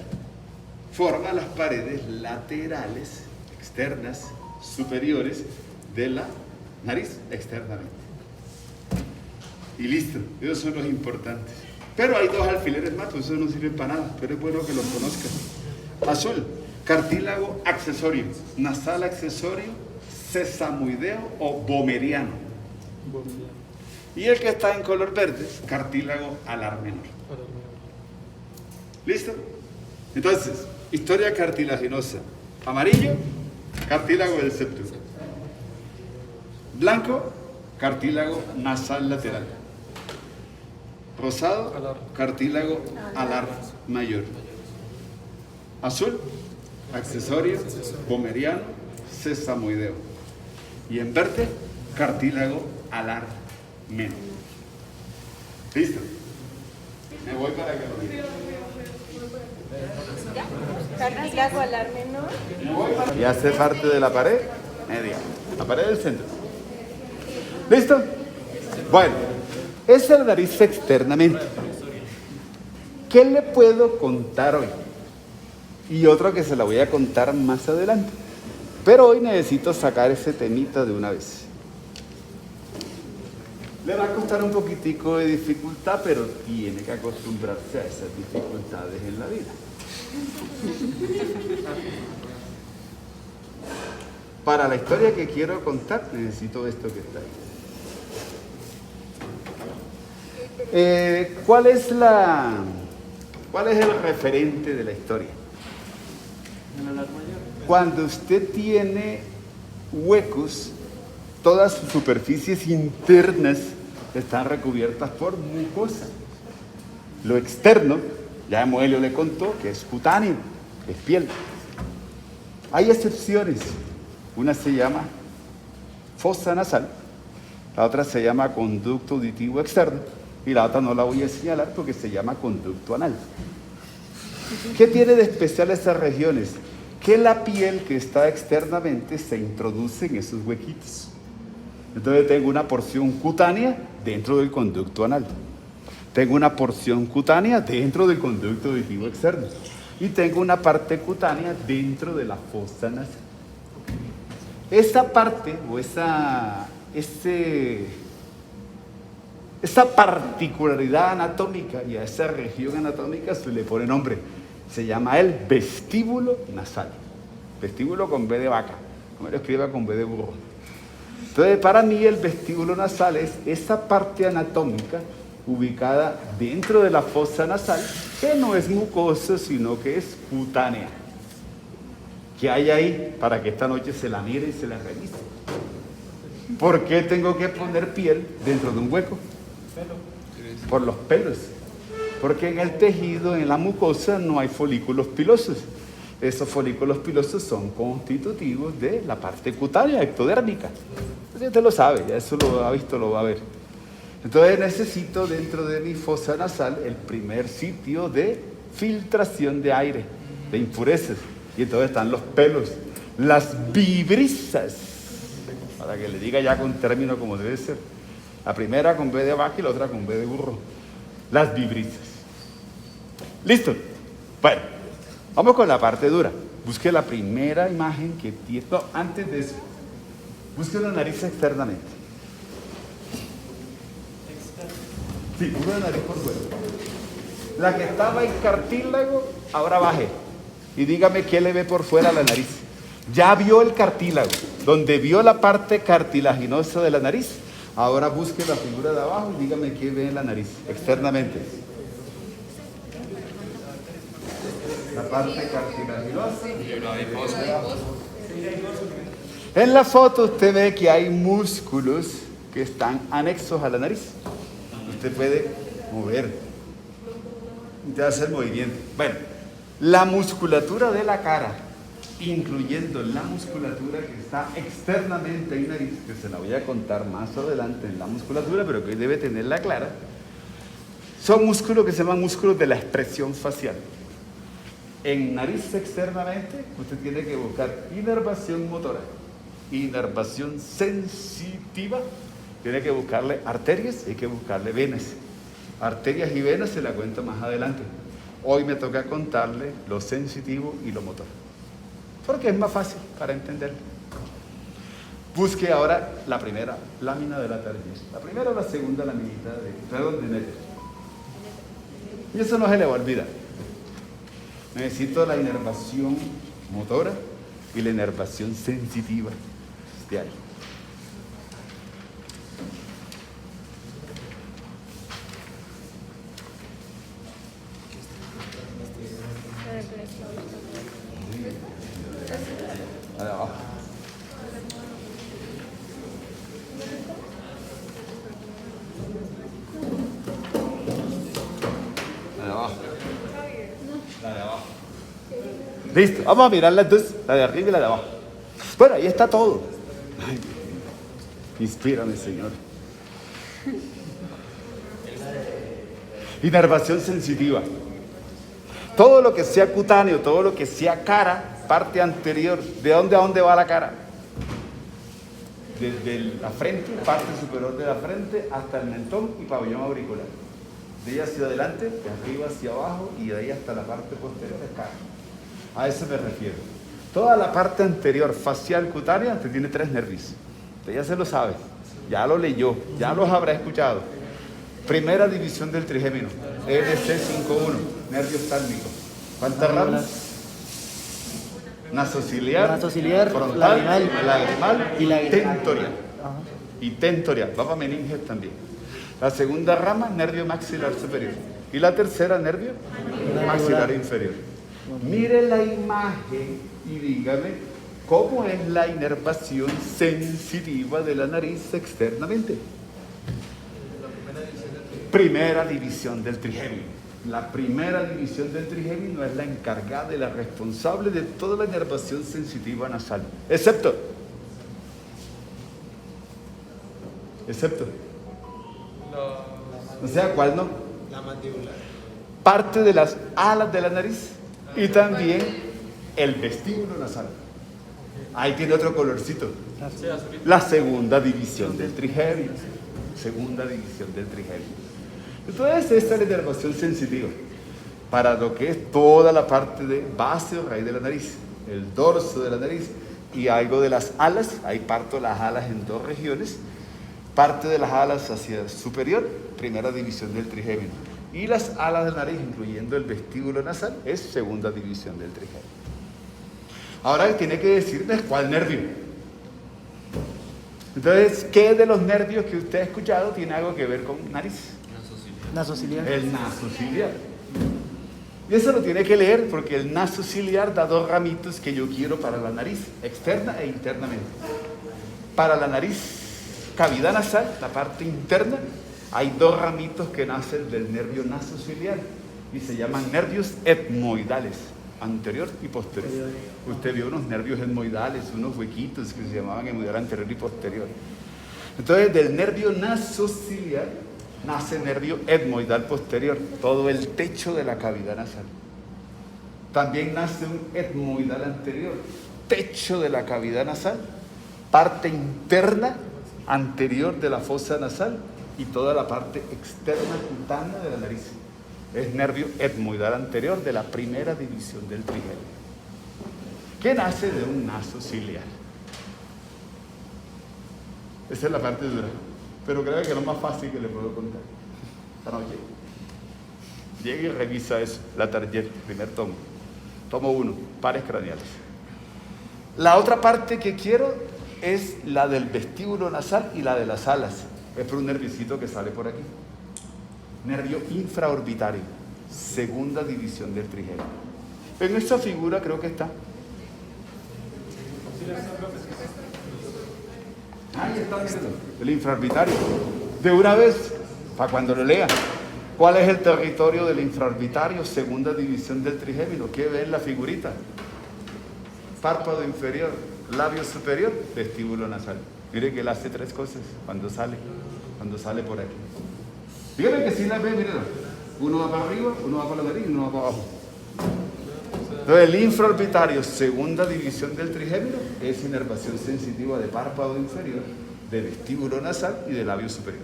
S1: Forma las paredes laterales, externas, superiores de la nariz externamente. Y listo, esos son los importantes. Pero hay dos alfileres más, pues eso no sirve para nada, pero es bueno que los conozcan. Azul, cartílago accesorio, nasal accesorio, sesamoideo o bomeriano. Y el que está en color verde, cartílago alar menor. ¿Listo? Entonces, historia cartilaginosa. Amarillo, cartílago del septum. Blanco, cartílago nasal lateral. Rosado, cartílago alar mayor. Azul, accesorio, bomeriano, sesamoideo. Y en verde, cartílago alar menor. ¿Listo? Me voy para que lo diga.
S2: Cartílago alar menor.
S1: Y hace parte de la pared media, la pared del centro. ¿Listo? Bueno, esa es la nariz externamente. ¿Qué le puedo contar hoy? Y otro que se la voy a contar más adelante. Pero hoy necesito sacar ese temita de una vez. Le va a costar un poquitico de dificultad, pero tiene que acostumbrarse a esas dificultades en la vida. Para la historia que quiero contar, necesito esto que está ahí. ¿Cuál es el referente de la historia? Cuando usted tiene huecos, todas sus superficies internas están recubiertas por mucosa. Lo externo, ya Moelio le contó, que es cutáneo, que es piel. Hay excepciones. Una se llama fosa nasal, la otra se llama conducto auditivo externo y la otra no la voy a señalar porque se llama conducto anal. ¿Qué tiene de especial estas regiones? Que la piel que está externamente se introduce en esos huequitos. Entonces tengo una porción cutánea dentro del conducto anal. Tengo una porción cutánea dentro del conducto auditivo externo. y tengo una parte cutánea dentro de la fosa nasal. Esa parte o esa particularidad anatómica y a esa región anatómica se le pone nombre. Se llama el vestíbulo nasal. Vestíbulo con B de vaca, como lo escriba con B de burro. Entonces, para mí el vestíbulo nasal es esa parte anatómica ubicada dentro de la fosa nasal, que no es mucosa, sino que es cutánea. ¿Qué hay ahí? Para que esta noche se la mire y se la revise. ¿Por qué tengo que poner piel dentro de un hueco? Por los pelos. Porque en el tejido, en la mucosa, no hay folículos pilosos. Esos folículos pilosos son constitutivos de la parte cutánea, ectodérmica. Pues usted lo sabe, ya eso lo ha visto, lo va a ver. Entonces necesito dentro de mi fosa nasal el primer sitio de filtración de aire, de impurezas. Y entonces están los pelos, las vibrisas, para que le diga ya con término como debe ser. La primera con B de vaca y la otra con B de burro. Las vibrisas. ¿Listo? Bueno, vamos con la parte dura. Busque la primera imagen que tiene. No, antes de eso, busque la nariz externamente. Sí, busque la nariz por fuera. La que estaba en cartílago, ahora baje. Y dígame qué le ve por fuera a la nariz. Ya vio el cartílago, donde vio la parte cartilaginosa de la nariz. Ahora busque la figura de abajo y dígame qué ve en la nariz, externamente. La parte cartilaginosa. En la foto usted ve que hay músculos que están anexos a la nariz. Usted puede mover. Usted hace el movimiento. Bueno, la musculatura de la cara, incluyendo la musculatura que está externamente en nariz, que se la voy a contar más adelante en la musculatura, pero que hoy debe tenerla clara, son músculos que se llaman músculos de la expresión facial. En nariz externamente, usted tiene que buscar inervación motora, inervación sensitiva, tiene que buscarle arterias y hay que buscarle venas. Arterias y venas se la cuento más adelante. Hoy me toca contarle lo sensitivo y lo motor, porque es más fácil para entender. Busque ahora la primera lámina de la tarjeta. La primera o la segunda laminita de Netter. Y eso no se le va a olvidar. Necesito la inervación motora y la inervación sensitiva de ahí. La de abajo. La de abajo. La de abajo. Listo, vamos a mirar las dos, la de arriba y la de abajo. Bueno, ahí está todo. Ay, inspírame, Señor. Inervación sensitiva. Todo lo que sea cutáneo, todo lo que sea cara, parte anterior, ¿de dónde a dónde va la cara? Desde la frente, parte superior de la frente, hasta el mentón y pabellón auricular. De ahí hacia adelante, de arriba hacia abajo y de ahí hasta la parte posterior de cara. A eso me refiero. Toda la parte anterior, facial, cutánea, usted tiene 3 nervios. Usted ya se lo sabe, ya lo leyó, ya los habrá escuchado. Primera división del trigémino, LC51, nervio oftálmico. ¿Cuántas ramas? Nasociliar, frontal, lagrimal y tentorial. Y tentorial, papa meninges también. La segunda rama, nervio maxilar superior. Y la tercera, nervio maxilar inferior. Mire la imagen y dígame cómo es la inervación sensitiva de la nariz externamente. Primera división del trigémino. La primera división del trigémino es la encargada y la responsable de toda la inervación sensitiva nasal, excepto o sea, ¿cuál no?
S9: La mandíbula.
S1: Parte de las alas de la nariz y también el vestíbulo nasal. Ahí tiene otro colorcito. La segunda división del trigémino. Segunda división del trigémino. Entonces, esta es la inervación sensitiva. para lo que es toda la parte de base o raíz de la nariz, el dorso de la nariz y algo de las alas. Ahí parto las alas en dos regiones. Parte de las alas hacia superior, primera división del trigémino. Y las alas de la nariz, incluyendo el vestíbulo nasal, es segunda división del trigémino. Ahora tiene que decirles cuál nervio. Entonces, ¿qué de los nervios que usted ha escuchado tiene algo que ver con nariz?
S9: Nasociliar.
S1: El nasociliar. Y eso lo tiene que leer porque el nasociliar da dos ramitos que yo quiero para la nariz, externa e internamente. Para la nariz, cavidad nasal, la parte interna, hay dos ramitos que nacen del nervio nasociliar y se llaman nervios etmoidales, anterior y posterior. Usted vio unos nervios etmoidales, unos huequitos que se llamaban etmoidal anterior y posterior. Entonces, del nervio nasociliar nace el nervio etmoidal posterior, todo el techo de la cavidad nasal. También nace un etmoidal anterior, techo de la cavidad nasal, parte interna anterior de la fosa nasal y toda la parte externa cutánea de la nariz. Es nervio etmoidal anterior de la primera división del trigémino, que nace de un nasociliar. Esa es la parte dura, pero creo que es lo más fácil que le puedo contar. Esta noche llegue y revisa eso, la Target, primer tomo. Tomo 1, pares craneales. La otra parte que quiero es la del vestíbulo nasal y la de las alas. Es por un nerviocito que sale por aquí. Nervio infraorbitario, segunda división del trigémino. En esta figura creo que está. Ahí está, mírenlo, el infraorbitario. De una vez, para cuando lo lea. ¿Cuál es el territorio del infraorbitario, segunda división del trigémino? ¿Qué ve en la figurita? Párpado inferior, labio superior, vestíbulo nasal. Mire que él hace tres cosas cuando sale por aquí. Dígame que sí la ve, míralo. Uno va para arriba, uno va para la nariz y uno va para abajo. Entonces el infraorbitario, segunda división del trigémino, es inervación sensitiva de párpado inferior, de vestíbulo nasal y de labio superior.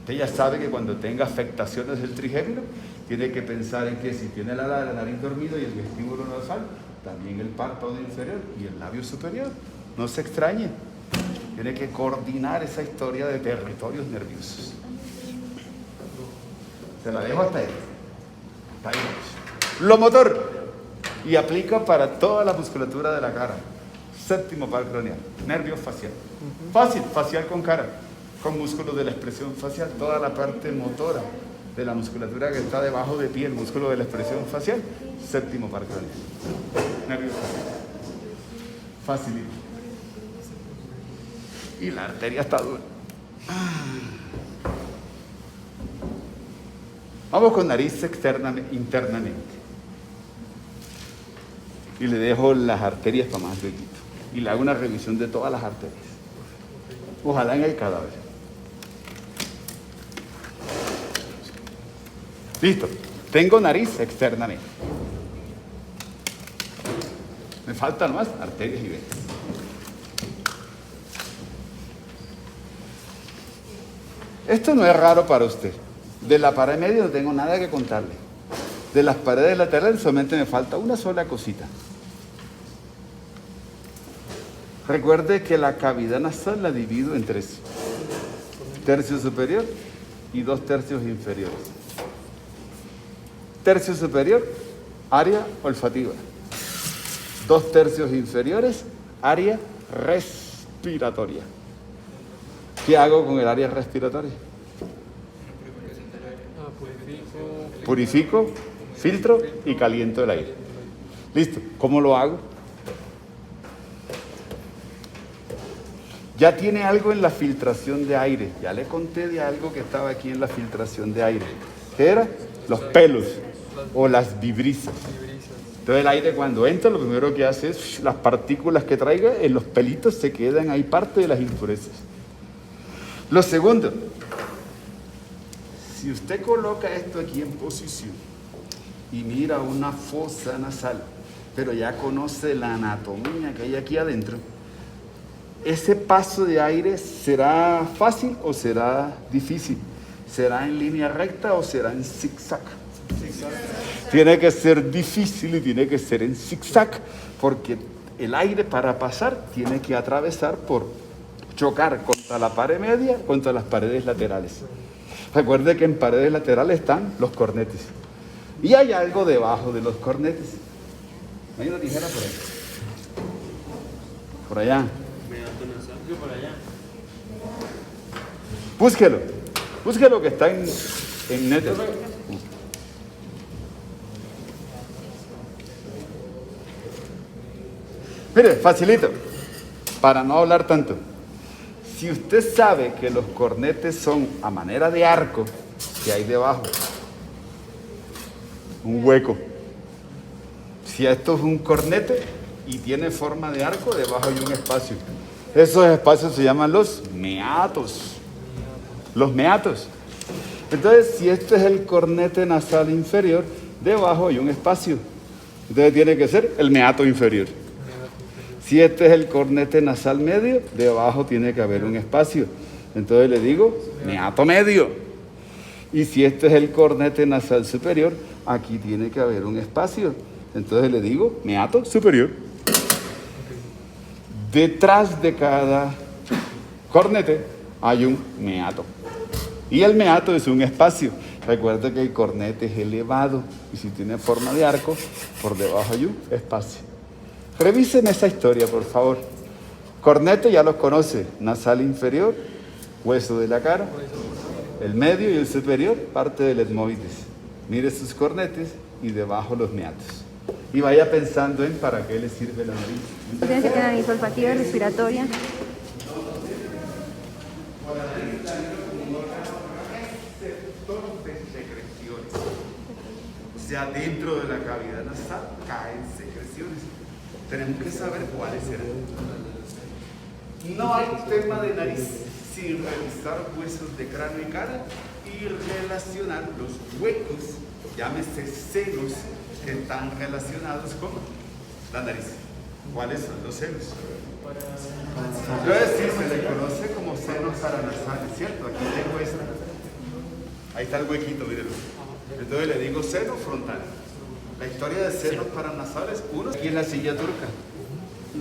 S1: Usted ya sabe que cuando tenga afectaciones del trigémino, tiene que pensar en que si tiene el ala de la nariz dormido y el vestíbulo nasal, también el párpado inferior y el labio superior. No se extrañe. Tiene que coordinar esa historia de territorios nerviosos. Se la dejo hasta ahí. Hasta ahí. Lo motor. Y aplica para toda la musculatura de la cara. Séptimo par craneal. Nervio facial. Fácil, facial con cara. Con músculos de la expresión facial. Toda la parte motora de la musculatura que está debajo de piel, músculo de la expresión facial. Séptimo par craneal. Nervio facial. Facilito. Y la arteria está dura. Vamos con nariz internamente. Y le dejo las arterias para más luego. Y le hago una revisión de todas las arterias. Ojalá en el cadáver. Listo. Tengo nariz externamente. Me faltan más arterias y venas. Esto no es raro para usted. De la pared media no tengo nada que contarle. De las paredes laterales solamente me falta una sola cosita. Recuerde que la cavidad nasal la divido en tres. Tercio superior y 2 tercios inferiores. Tercio superior, área olfativa. 2 tercios inferiores, área respiratoria. ¿Qué hago con el área respiratoria? Purifico, filtro y caliento el aire. Listo. ¿Cómo lo hago? Ya tiene algo en la filtración de aire. Ya le conté de algo que estaba aquí en la filtración de aire. ¿Qué era? Los pelos o las vibrisas. Entonces el aire cuando entra lo primero que hace es las partículas que traiga en los pelitos se quedan ahí parte de las impurezas. Lo segundo, si usted coloca esto aquí en posición y mira una fosa nasal, pero ya conoce la anatomía que hay aquí adentro, ¿ese paso de aire será fácil o será difícil? ¿Será en línea recta o será en zigzag? Tiene que ser difícil y tiene que ser en zigzag, porque el aire para pasar tiene que atravesar por chocar contra la pared media, contra las paredes laterales. Recuerde que en paredes laterales están los cornetes. Y hay algo debajo de los cornetes. Hay una tijera por ahí. Por allá. Búsquelo. Búsquelo que está en net. Mire, facilito. Para no hablar tanto. Si usted sabe que los cornetes son a manera de arco, que hay debajo un hueco. Si esto es un cornete y tiene forma de arco, debajo hay un espacio. Esos espacios se llaman los meatos. Los meatos. Entonces, si este es el cornete nasal inferior, debajo hay un espacio. Entonces tiene que ser el meato inferior. Si este es el cornete nasal medio, debajo tiene que haber un espacio. Entonces le digo meato medio. Y si este es el cornete nasal superior, aquí tiene que haber un espacio. Entonces le digo meato superior. Detrás de cada cornete hay un meato. Y el meato es un espacio. Recuerda que el cornete es elevado y si tiene forma de arco, por debajo hay un espacio. Revisen esa historia, por favor. Cornete ya los conoce. Nasal inferior, hueso de la cara. El medio y el superior, parte del etmoides. Mire sus cornetes y debajo los meatos. Y vaya pensando en para qué le sirve la nariz.
S2: Tiene que tener nariz olfativa y respiratoria.
S1: O sea, dentro de la cavidad nasal caen secreciones. Tenemos que saber cuáles serán. No hay tema de nariz sin revisar huesos de cráneo y cara y relacionar los huecos, llámese senos, que están relacionados con la nariz. ¿Cuáles son los senos? Entonces, sí, se le conoce como senos paranasales, ¿cierto? Aquí tengo esta. Ahí está el huequito, mírenlo. Entonces le digo seno frontal. La historia de senos paranasales, uno, aquí en la silla turca.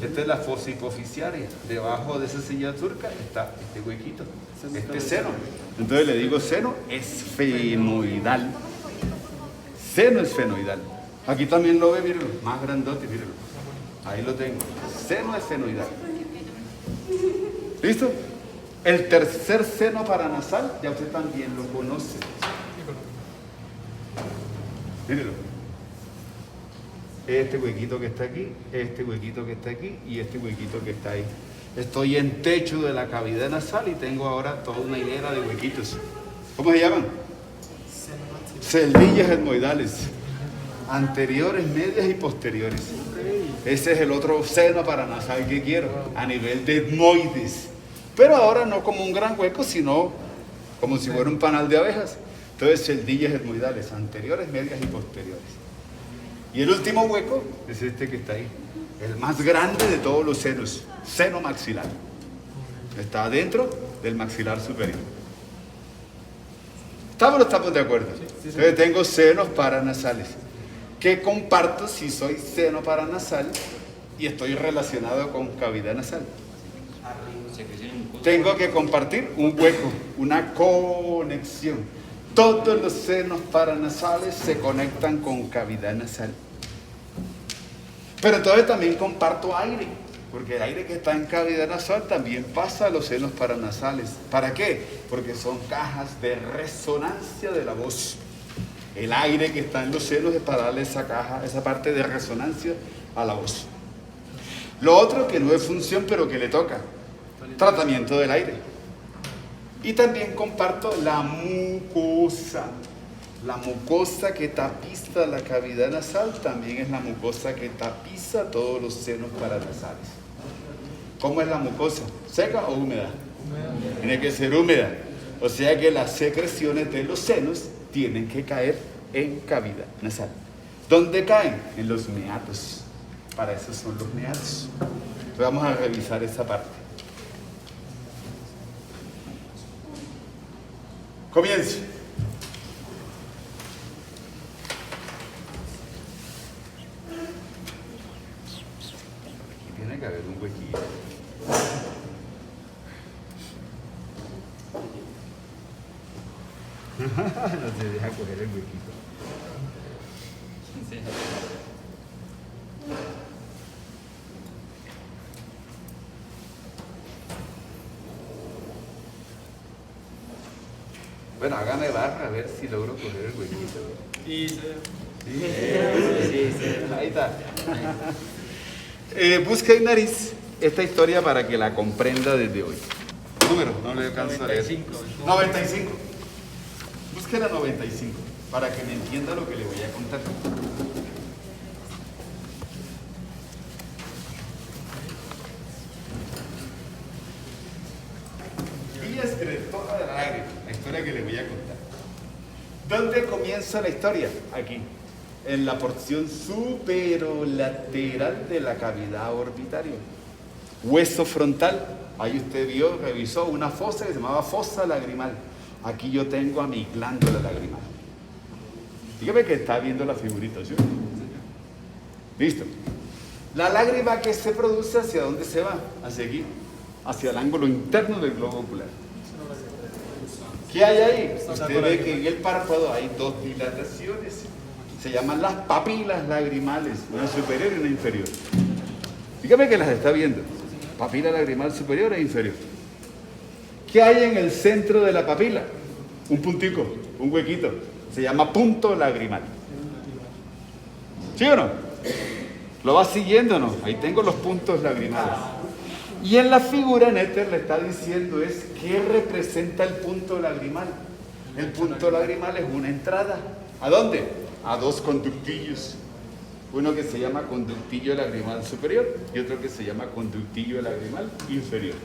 S1: Esta es la fosa hipofisiaria. Debajo de esa silla turca está este huequito, este seno. Entonces le digo seno esfenoidal. Seno esfenoidal. Aquí también lo ve, mírenlo, más grandote, mírenlo. Ahí lo tengo. Seno esfenoidal. ¿Listo? El tercer seno paranasal, ya usted también lo conoce. Mírenlo. Este huequito que está aquí, este huequito que está aquí y este huequito que está ahí. Estoy en techo de la cavidad nasal y tengo ahora toda una hilera de huequitos. ¿Cómo se llaman? Celdillas etmoidales. Anteriores, medias y posteriores. Ese es el otro seno paranasal que quiero, a nivel de etmoides. Pero ahora no como un gran hueco, sino como si fuera un panal de abejas. Entonces, celdillas etmoidales, anteriores, medias y posteriores. Y el último hueco es este que está ahí, el más grande de todos los senos, seno maxilar. Está adentro del maxilar superior. ¿Estamos o no estamos de acuerdo? Entonces tengo senos paranasales. ¿Qué comparto si soy seno paranasal y estoy relacionado con cavidad nasal? Tengo que compartir un hueco, una conexión. Todos los senos paranasales se conectan con cavidad nasal. Pero entonces también comparto aire, porque el aire que está en cavidad nasal también pasa a los senos paranasales. ¿Para qué? Porque son cajas de resonancia de la voz. El aire que está en los senos es para darle esa caja, esa parte de resonancia a la voz. Lo otro que no es función, pero que le toca, tratamiento del aire. Y también comparto la mucosa. La mucosa que tapiza la cavidad nasal también es la mucosa que tapiza todos los senos paranasales. ¿Cómo es la mucosa? ¿Seca o húmeda? Tiene que ser húmeda. O sea que las secreciones de los senos tienen que caer en cavidad nasal. ¿Dónde caen? En los meatos. Para eso son los meatos. Entonces vamos a revisar esa parte. Comienzo. No se deja coger el huequito. Bueno, hágame barra a ver si logro coger el huequito. Sí, ahí está. Busca en nariz esta historia para que la comprenda desde hoy. Número, no le alcanzo a leer. 95. Busque la 95 para que me entienda lo que le voy a contar. Villa Escritora de la Lágrima, la historia que le voy a contar. ¿Dónde comienza la historia? Aquí, en la porción superolateral de la cavidad orbitaria. Hueso frontal, ahí usted vio, revisó una fosa que se llamaba fosa lagrimal. Aquí yo tengo a mi glándula lagrimal. Dígame que está viendo la figurita, ¿sí? Listo. La lágrima que se produce, ¿hacia dónde se va? Hacia aquí, hacia el ángulo interno del globo ocular. ¿Qué hay ahí? Usted ve que en el párpado hay dos dilataciones. Se llaman las papilas lagrimales, una superior y una inferior. Dígame que las está viendo. Papila lagrimal superior e inferior. ¿Qué hay en el centro de la papila? Un puntico, un huequito. Se llama punto lagrimal. ¿Sí o no? ¿Lo va siguiendo o no? Ahí tengo los puntos lagrimales. Y en la figura Nether le está diciendo es ¿qué representa el punto lagrimal? El punto lagrimal es una entrada. ¿A dónde? A dos conductillos. Uno que se llama conductillo lagrimal superior y otro que se llama conductillo lagrimal inferior.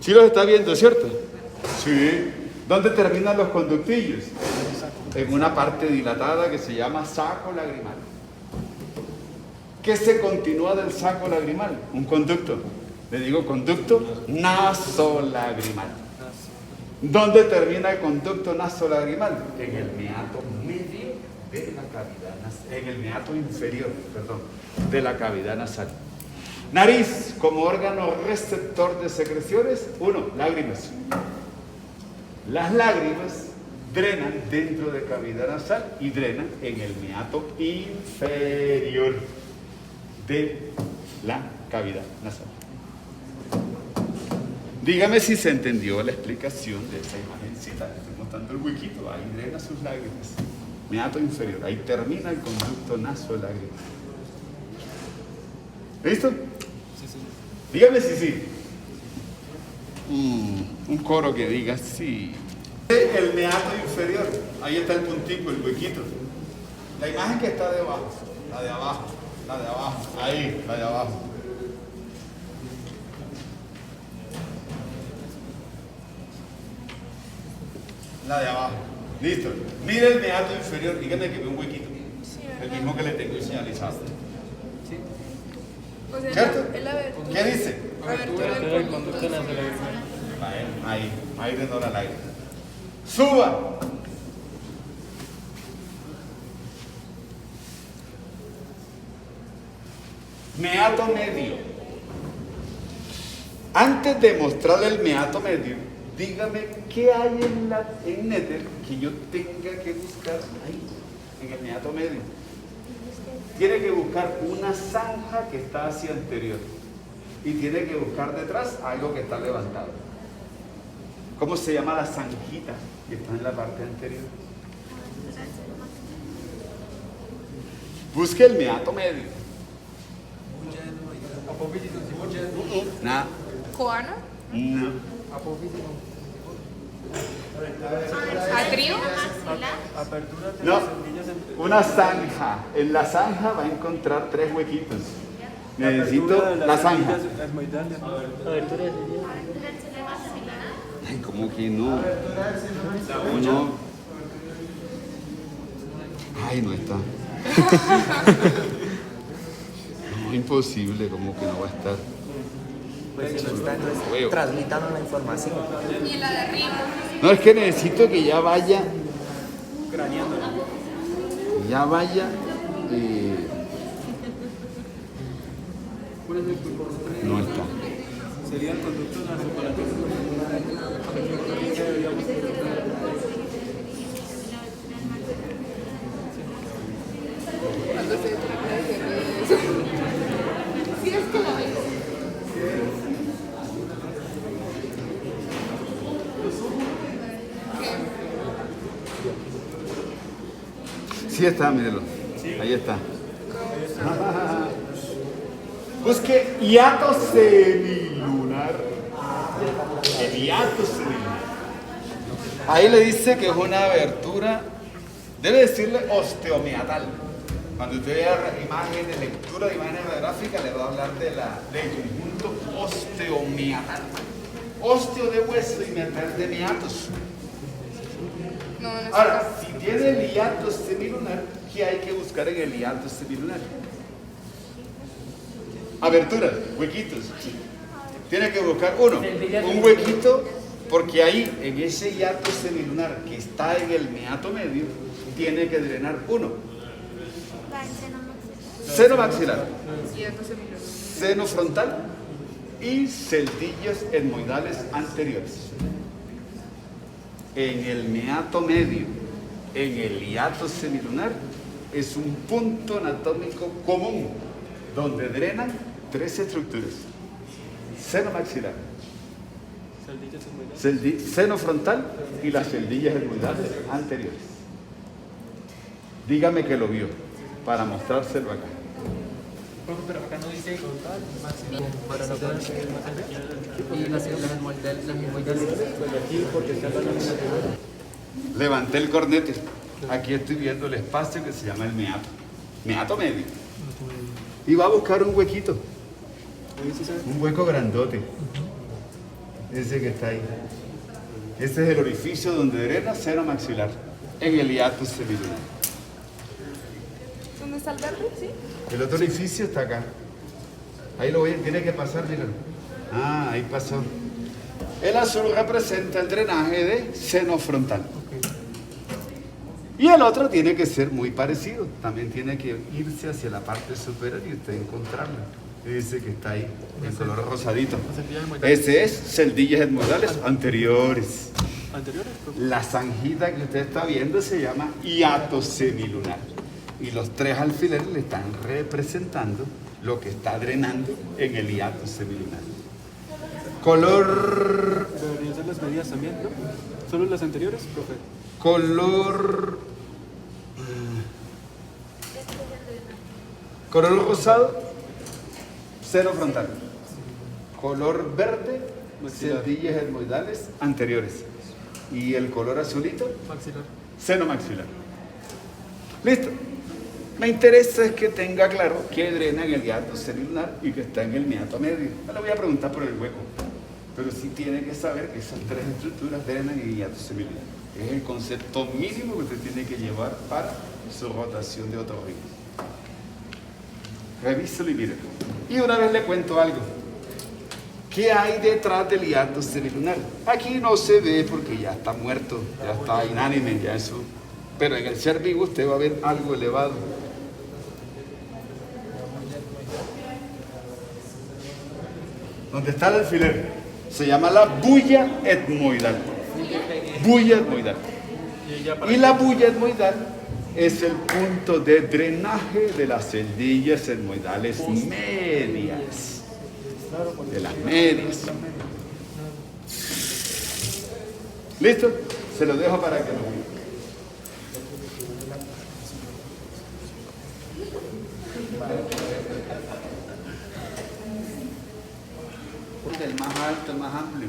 S1: ¿Sí los está viendo, cierto? Sí. ¿Dónde terminan los conductillos? En una parte dilatada que se llama saco lagrimal. ¿Qué se continúa del saco lagrimal? Un conducto. Le digo conducto nasolagrimal. ¿Dónde termina el conducto nasolagrimal? En el meato medio de la cavidad nasal. En el meato inferior, perdón, de la cavidad nasal. Nariz, como órgano receptor de secreciones. 1. Lágrimas. Las lágrimas drenan dentro de cavidad nasal y drenan en el meato inferior de la cavidad nasal. Dígame si se entendió la explicación de esa imagencita. Estoy mostrando el huequito, ahí drena sus lágrimas. Meato inferior, ahí termina el conducto nasolágrima. ¿Listo? Sí. Dígame si sí. Un coro que diga sí. El meato inferior, ahí está el puntico, el huequito. La imagen que está debajo, la de abajo, ahí, la de abajo. La de abajo. Listo. Mire el meato inferior, dígame que ve un huequito. El mismo que le tengo señalizado.
S3: O sea,
S1: ¿Cierto?
S3: ¿Qué
S1: ¿Qué dice?
S3: Abertura del conducto nasolabial.
S1: Ahí de la lágrima. Suba. Meato medio. Antes de mostrarle el meato medio, dígame qué hay en Nether que yo tenga que buscar ahí, en el meato medio. Tiene que buscar una zanja que está hacia anterior y tiene que buscar detrás algo que está levantado. ¿Cómo se llama la zanjita que está en la parte anterior? Busque el meato medio. Nada.
S2: ¿Coano?
S1: No.
S2: ¿Atrio?
S1: No, una zanja. En la zanja va a encontrar 3 huequitos. Necesito la zanja. Ay, ¿cómo que no? No. Ay, no está. No, imposible, como que no va a estar.
S9: Pues no está, transmitando la información.
S2: ¿Y la de arriba?
S1: No, es que necesito que ya vaya. Ya vaya. No está.
S4: Sería el conducto nasocoláteral.
S3: Cuando se trata de hacer eso. Sí, es que la ves.
S1: Sí está, mírelo. Ahí está. Busque hiato semilunar. El hiato semilunar. Ahí le dice que es una abertura, debe decirle osteomiatal. Cuando usted vea imágenes, lectura de imágenes radiográficas, le va a hablar del conjunto osteomiatal. Osteo de hueso y metal de miatos. Ahora, si tiene el hiato semilunar, ¿qué hay que buscar en el hiato semilunar? Aberturas, huequitos. Tiene que buscar uno, un huequito, porque ahí, en ese hiato semilunar que está en el meato medio, tiene que drenar uno. Seno maxilar, seno frontal y celdillas etmoidales anteriores. En el meato medio, en el hiato semilunar, es un punto anatómico común donde drenan tres estructuras: seno maxilar, seno frontal y las celdillas etmoidales anteriores. Dígame que lo vio para mostrárselo acá.
S6: Pero acá no dice para la parte y las etmoidales.
S1: Levanté el cornete. Aquí estoy viendo el espacio que se llama el meato medio. Y va a buscar un huequito, un hueco grandote, ese que está ahí. Ese es el orificio donde drena seno maxilar, en el hiato semilunar.
S3: ¿Dónde está el verde? Sí.
S1: El otro orificio está acá. Ahí tiene que pasar, míralo. Ah, ahí pasó. El azul representa el drenaje de seno frontal. Y el otro tiene que ser muy parecido. También tiene que irse hacia la parte superior y usted encontrarlo. Ese que está ahí, en color rosadito. Ese es celdillas etmoidales anteriores. La zanjita que usted está viendo se llama hiato semilunar. Y los tres alfileres le están representando lo que está drenando en el hiato semilunar. Color...
S4: Deberían ser las medidas también, ¿no? ¿Solo las anteriores, profe?
S1: Color rosado, seno frontal. Color verde, celdillas etmoidales anteriores. Y el color azulito,
S6: Maxilar.
S1: seno maxilar. Listo. Me interesa es que tenga claro que drena en el hiato semilunar y que está en el meato medio. No le voy a preguntar por el hueco, pero sí tiene que saber que esas tres estructuras drenan en el hiato semilunar. Es el concepto mínimo que usted tiene que llevar para su rotación de otorrino. Revíselo y mírelo. Y una vez le cuento algo. ¿Qué hay detrás del hiato semilunar? Aquí no se ve porque ya está muerto, ya está inánime, ya eso. Pero en el ser vivo usted va a ver algo elevado. ¿Dónde está el alfiler? Se llama la bulla etmoidal. Bulla etmoidal. Y la bulla etmoidal es el punto de drenaje de las celdillas etmoidales medias. De las medias. ¿Listo? Se lo dejo para que lo vean. El más alto, el más amplio.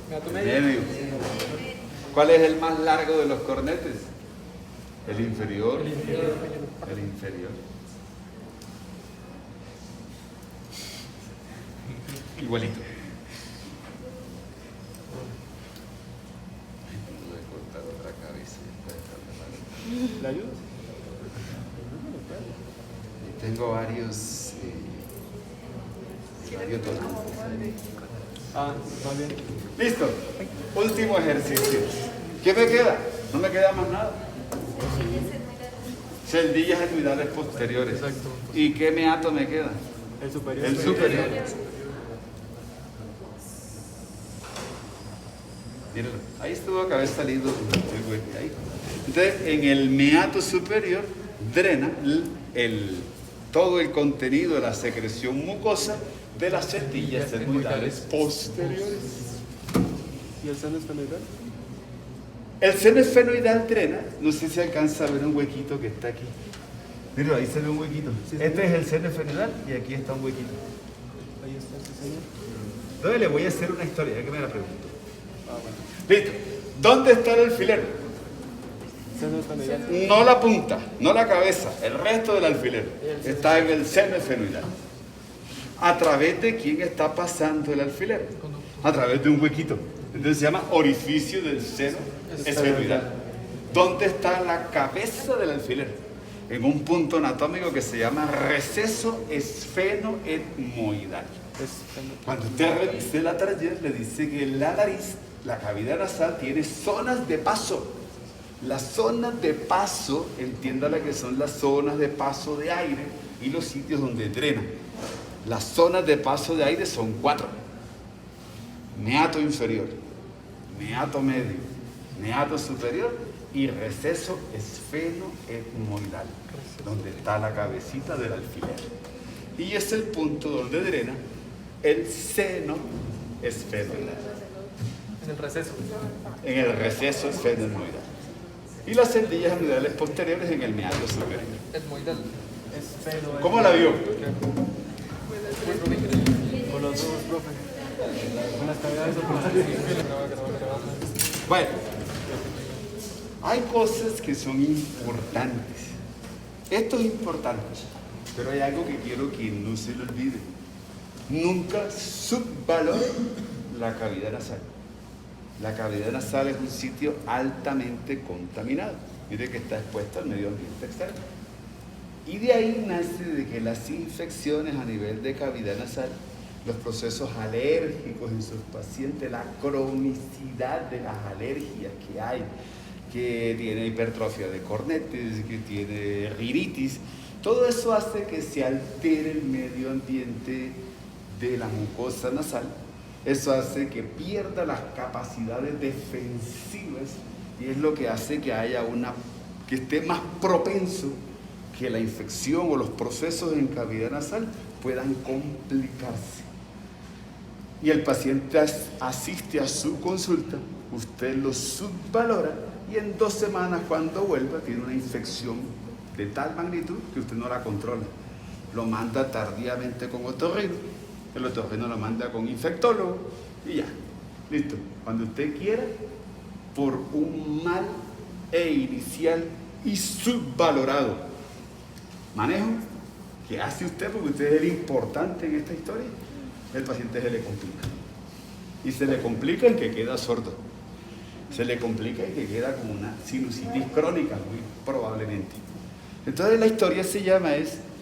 S1: El medio. ¿Cuál es el más largo de los cornetes? El inferior. El inferior. Igualito. Voy a cortar otra cabeza.
S4: ¿La ayudas?
S1: Y tengo varios
S4: Ah, va bien.
S1: Listo. Último ejercicio. ¿Qué me queda? No me queda más nada. Celdillas etmoidales posteriores.
S6: Exacto.
S1: ¿Y qué meato me queda?
S4: El superior.
S1: El superior. Mírenlo. Ahí tuvo que haber salido el hueco ahí. Entonces, en el meato superior drena todo el contenido de la secreción mucosa de las cestillas esfenoidales posteriores.
S4: ¿Y el seno esfenoidal?
S1: El seno esfenoidal drena, no sé si alcanza a ver un huequito que está aquí. Mira, ahí se ve un huequito. Este es el seno esfenoidal y aquí está un huequito.
S4: Ahí está ese señor.
S1: Entonces le voy a hacer una historia, ya que me la pregunto. Listo. ¿Dónde está el alfiler?
S4: Seno esfenoidal.
S1: No la punta, no la cabeza, el resto del alfiler está en el seno esfenoidal. ¿A través de quién está pasando el alfiler? A través de un huequito. Entonces se llama orificio del seno esfenoidal. ¿Dónde está la cabeza del alfiler? En un punto anatómico que se llama receso esfenoetmoidal. Cuando usted revise la taller, le dice que la nariz, la cavidad nasal, tiene zonas de paso. Las zonas de paso, entiéndala que son las zonas de paso de aire y los sitios donde drena. Las zonas de paso de aire son 4. Meato inferior, meato medio, meato superior y receso esfenoetmoidal, donde está la cabecita del alfiler. Y es el punto donde drena el seno esfenoidal.
S6: En el receso.
S1: En el receso esfenoidal. Y las cendillas esfenoidales posteriores en el meato superior.
S6: Etmoidal.
S1: ¿Cómo la vio?
S4: Con los dos, profe. Con las cavidades o con las...
S1: Bueno, hay cosas que son importantes. Esto es importante, pero hay algo que quiero que no se le olvide. Nunca subvalore la cavidad nasal. La cavidad nasal es un sitio altamente contaminado. Mire que está expuesto al medio ambiente externo. Y de ahí nace de que las infecciones a nivel de cavidad nasal, los procesos alérgicos en sus pacientes, la cronicidad de las alergias que hay, que tiene hipertrofia de cornetes, que tiene rinitis, todo eso hace que se altere el medio ambiente de la mucosa nasal. Eso hace que pierda las capacidades defensivas y es lo que hace que haya que esté más propenso que la infección o los procesos en cavidad nasal puedan complicarse. Y el paciente asiste a su consulta, usted lo subvalora y en 2 semanas cuando vuelva tiene una infección de tal magnitud que usted no la controla. Lo manda tardíamente con otorrino, el otorrino lo manda con infectólogo y ya, listo. Cuando usted quiera, por un mal inicial y subvalorado manejo que hace usted, porque usted es el importante en esta historia, el paciente se le complica. Y se le complica en que queda sordo. Se le complica en que queda como una sinusitis crónica, muy probablemente. Entonces la historia se llama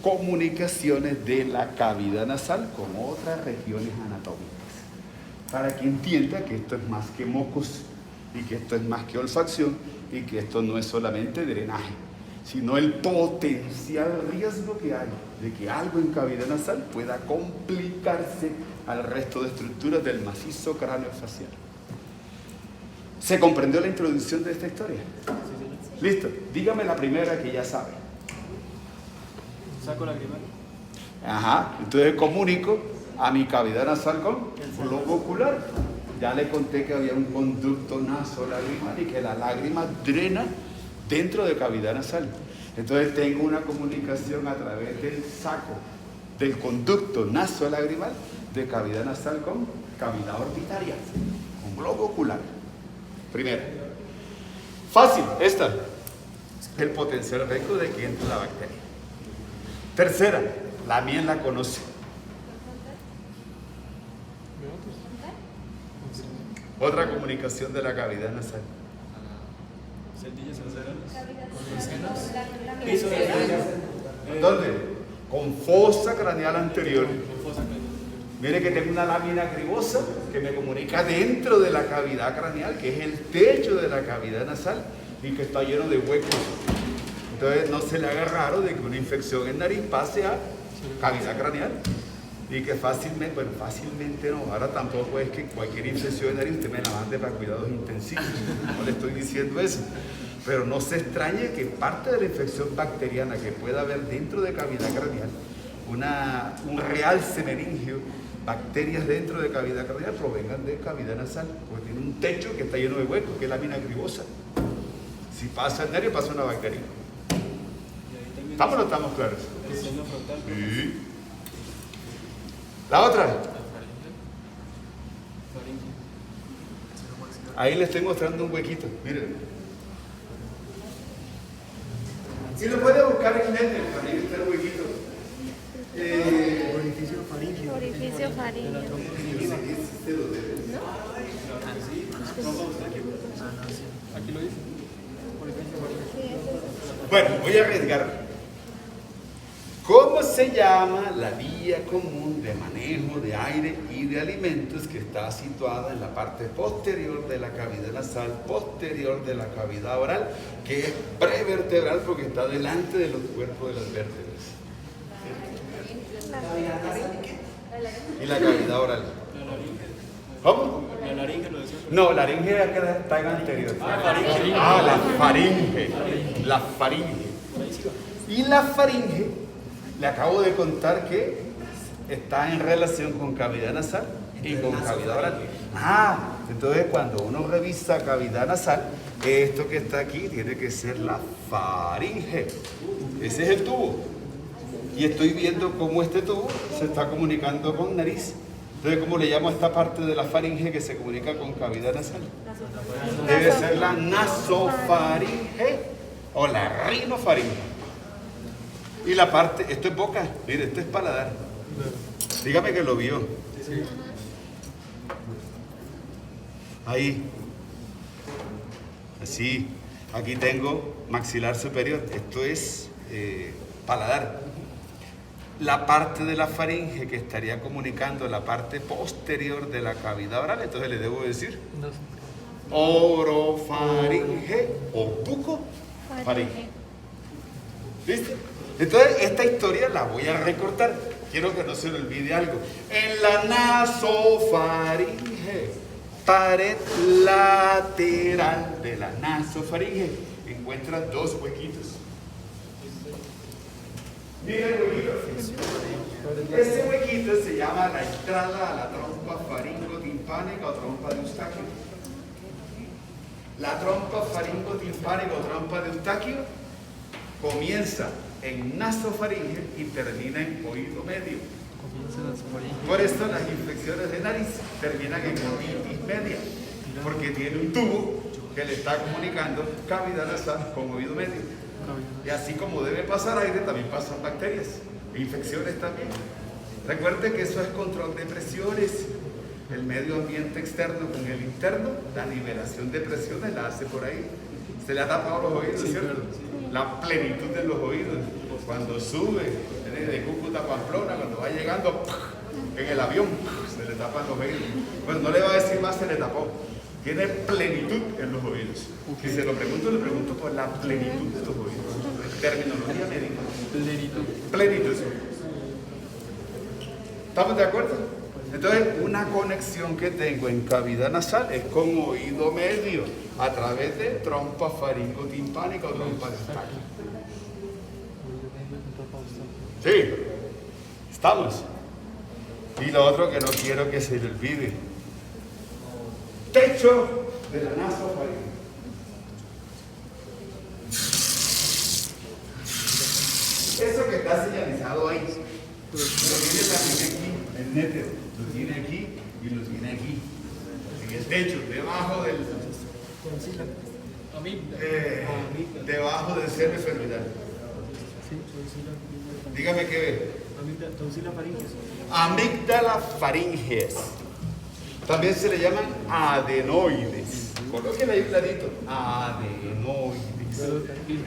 S1: comunicaciones de la cavidad nasal con otras regiones anatómicas. Para que entienda que esto es más que mocos y que esto es más que olfacción y que esto no es solamente drenaje, sino el potencial riesgo que hay de que algo en cavidad nasal pueda complicarse al resto de estructuras del macizo cráneo facial. ¿Se comprendió la introducción de esta historia? Listo, dígame la primera que ya sabe.
S4: Saco lagrimal.
S1: Ajá, entonces comunico a mi cavidad nasal con el globo ocular. Ya le conté que había un conducto nasolagrimal y que la lágrima drena dentro de cavidad nasal. Entonces tengo una comunicación a través del saco, del conducto nasolagrimal de cavidad nasal con cavidad orbitaria, con globo ocular. Primero. Fácil, esta. El potencial riesgo de que entre la bacteria. Tercera, la miel la conoce. Otra comunicación de la cavidad nasal.
S4: Cendillas
S1: ¿Dónde? Con fosa craneal anterior. Mire que tengo una lámina gribosa que me comunica dentro de la cavidad craneal, que es el techo de la cavidad nasal y que está lleno de huecos. Entonces no se le haga raro de que una infección en nariz pase a cavidad craneal. Y que fácilmente, bueno, fácilmente no, ahora tampoco es que cualquier infección de nariz usted me la mande para cuidados intensivos, no le estoy diciendo eso, pero no se extrañe que parte de la infección bacteriana que pueda haber dentro de cavidad craneal, un realce meningio, bacterias dentro de cavidad craneal provengan de cavidad nasal, porque tiene un techo que está lleno de huecos, que es lámina gribosa. Si pasa el nervio, pasa una bacteria. ¿Estamos o no estamos claros? Sí. La otra. Ahí les estoy mostrando un huequito, miren. Si lo puede buscar en net, ahí está el huequito.
S2: Orificio faríngeo.
S4: Aquí lo dice.
S1: Bueno, voy a arriesgar. ¿Cómo se llama la vía común de manejo de aire y de alimentos que está situada en la parte posterior de la cavidad nasal, posterior de la cavidad oral, que es prevertebral porque está delante de los cuerpos de las vértebras? Y la cavidad oral. ¿Cómo?
S4: La laringe lo decía.
S1: No, la laringe está en anterior. La faringe. La faringe. Y la faringe, le acabo de contar que está en relación con cavidad nasal y con cavidad oral. Entonces cuando uno revisa cavidad nasal, esto que está aquí tiene que ser la faringe. Ese es el tubo. Y estoy viendo cómo este tubo se está comunicando con nariz. Entonces, ¿cómo le llamo a esta parte de la faringe que se comunica con cavidad nasal? Debe ser la nasofaringe o la rinofaringe. Y la parte, esto es boca, mire, esto es paladar. Dígame que lo vio. Ahí. Así. Aquí tengo maxilar superior. Esto es paladar. La parte de la faringe que estaría comunicando la parte posterior de la cavidad oral, entonces le debo decir orofaringe o bucofaringe. ¿Viste? Entonces, esta historia la voy a recortar. Quiero que no se le olvide algo. En la nasofaringe, pared lateral de la nasofaringe, encuentran dos huequitos. Miren el huequito. Este huequito se llama la entrada a la trompa faringotimpánica o trompa de Eustaquio. La trompa faringotimpánica o trompa de Eustaquio comienza en nasofaringe y termina en oído medio. Por eso las infecciones de nariz terminan en otitis media, porque tiene un tubo que le está comunicando cavidad nasal con oído medio. Y así como debe pasar aire, también pasan bacterias, infecciones también. Recuerden que eso es control de presiones. El medio ambiente externo con el interno, la nivelación de presiones la hace por ahí. Se le ha tapado los oídos, ¿cierto? La plenitud de los oídos. Cuando sube de Cúcuta a Pamplona, cuando va llegando en el avión, se le tapan los oídos. Bueno, no le va a decir más, se le tapó. Tiene plenitud en los oídos. Si se lo pregunto, le pregunto por la plenitud de los oídos. Terminología médica. Plenitud. ¿Estamos de acuerdo? Entonces, una conexión que tengo en cavidad nasal es con oído medio, a través de trompa faringotimpánica o trompa de Eustaquio. Sí, estamos. Y lo otro que no quiero que se le olvide: techo de la nasofaringe. Eso que está señalizado ahí, lo tiene también aquí, el nétero, lo tiene aquí y lo tiene aquí, en el techo, debajo del debajo del seno esfenoidal. Dígame qué ve. Amígdala faringes. También se le llaman adenoides. Colóquenle ahí clarito. Adenoides.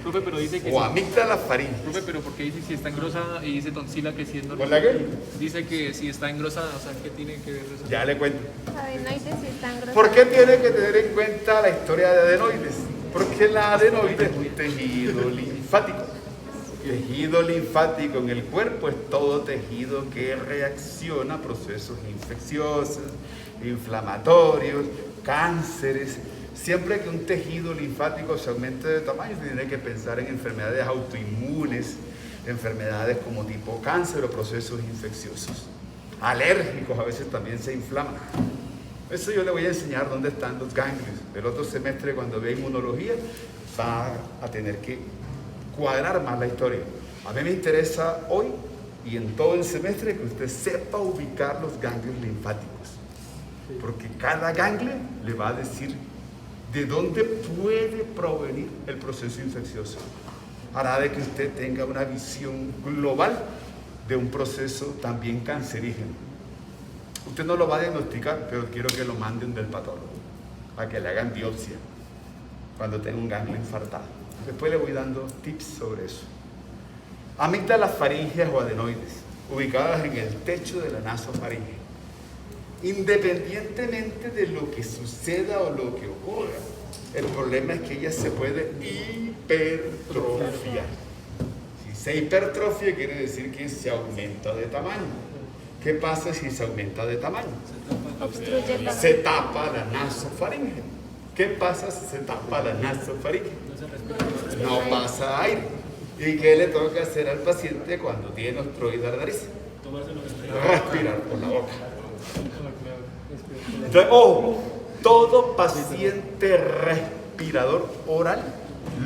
S4: Profe, pero dice que...
S1: O amígdala faringes.
S4: Profe, pero ¿por qué dice si está engrosada y dice tonsila que si es normal?
S1: ¿Con la qué?
S4: Dice que si está engrosada, o sea, ¿qué tiene que ver eso?
S1: Ya le cuento.
S2: Adenoides sí están groseros.
S1: ¿Por qué tiene que tener en cuenta la historia de adenoides? Porque la adenoide es un tejido linfático. Tejido linfático en el cuerpo es todo tejido que reacciona a procesos infecciosos, inflamatorios, cánceres. Siempre que un tejido linfático se aumente de tamaño, se tiene que pensar en enfermedades autoinmunes, enfermedades como tipo cáncer o procesos infecciosos. Alérgicos a veces también se inflaman. Eso yo le voy a enseñar dónde están los ganglios. El otro semestre, cuando vea inmunología, va a tener que cuadrar más la historia. A mí me interesa hoy y en todo el semestre que usted sepa ubicar los ganglios linfáticos, porque cada ganglio le va a decir de dónde puede provenir el proceso infeccioso. Hará de que usted tenga una visión global de un proceso también cancerígeno. Usted no lo va a diagnosticar, pero quiero que lo manden del patólogo a que le hagan biopsia cuando tenga un ganglio infartado. Después le voy dando tips sobre eso. Amígdalas faríngeas o adenoides, ubicadas en el techo de la nasofaringe. Independientemente de lo que suceda o lo que ocurra, el problema es que ella se puede hipertrofiar. Si se hipertrofia, quiere decir que se aumenta de tamaño. ¿Qué pasa si se aumenta de tamaño? Se tapa la nasofaringe. ¿Qué pasa si se tapa la nasofaringe? No pasa aire. ¿Y qué le toca hacer al paciente cuando tiene obstruida la nariz? Respirar por la boca. Entonces, ojo, todo paciente respirador oral,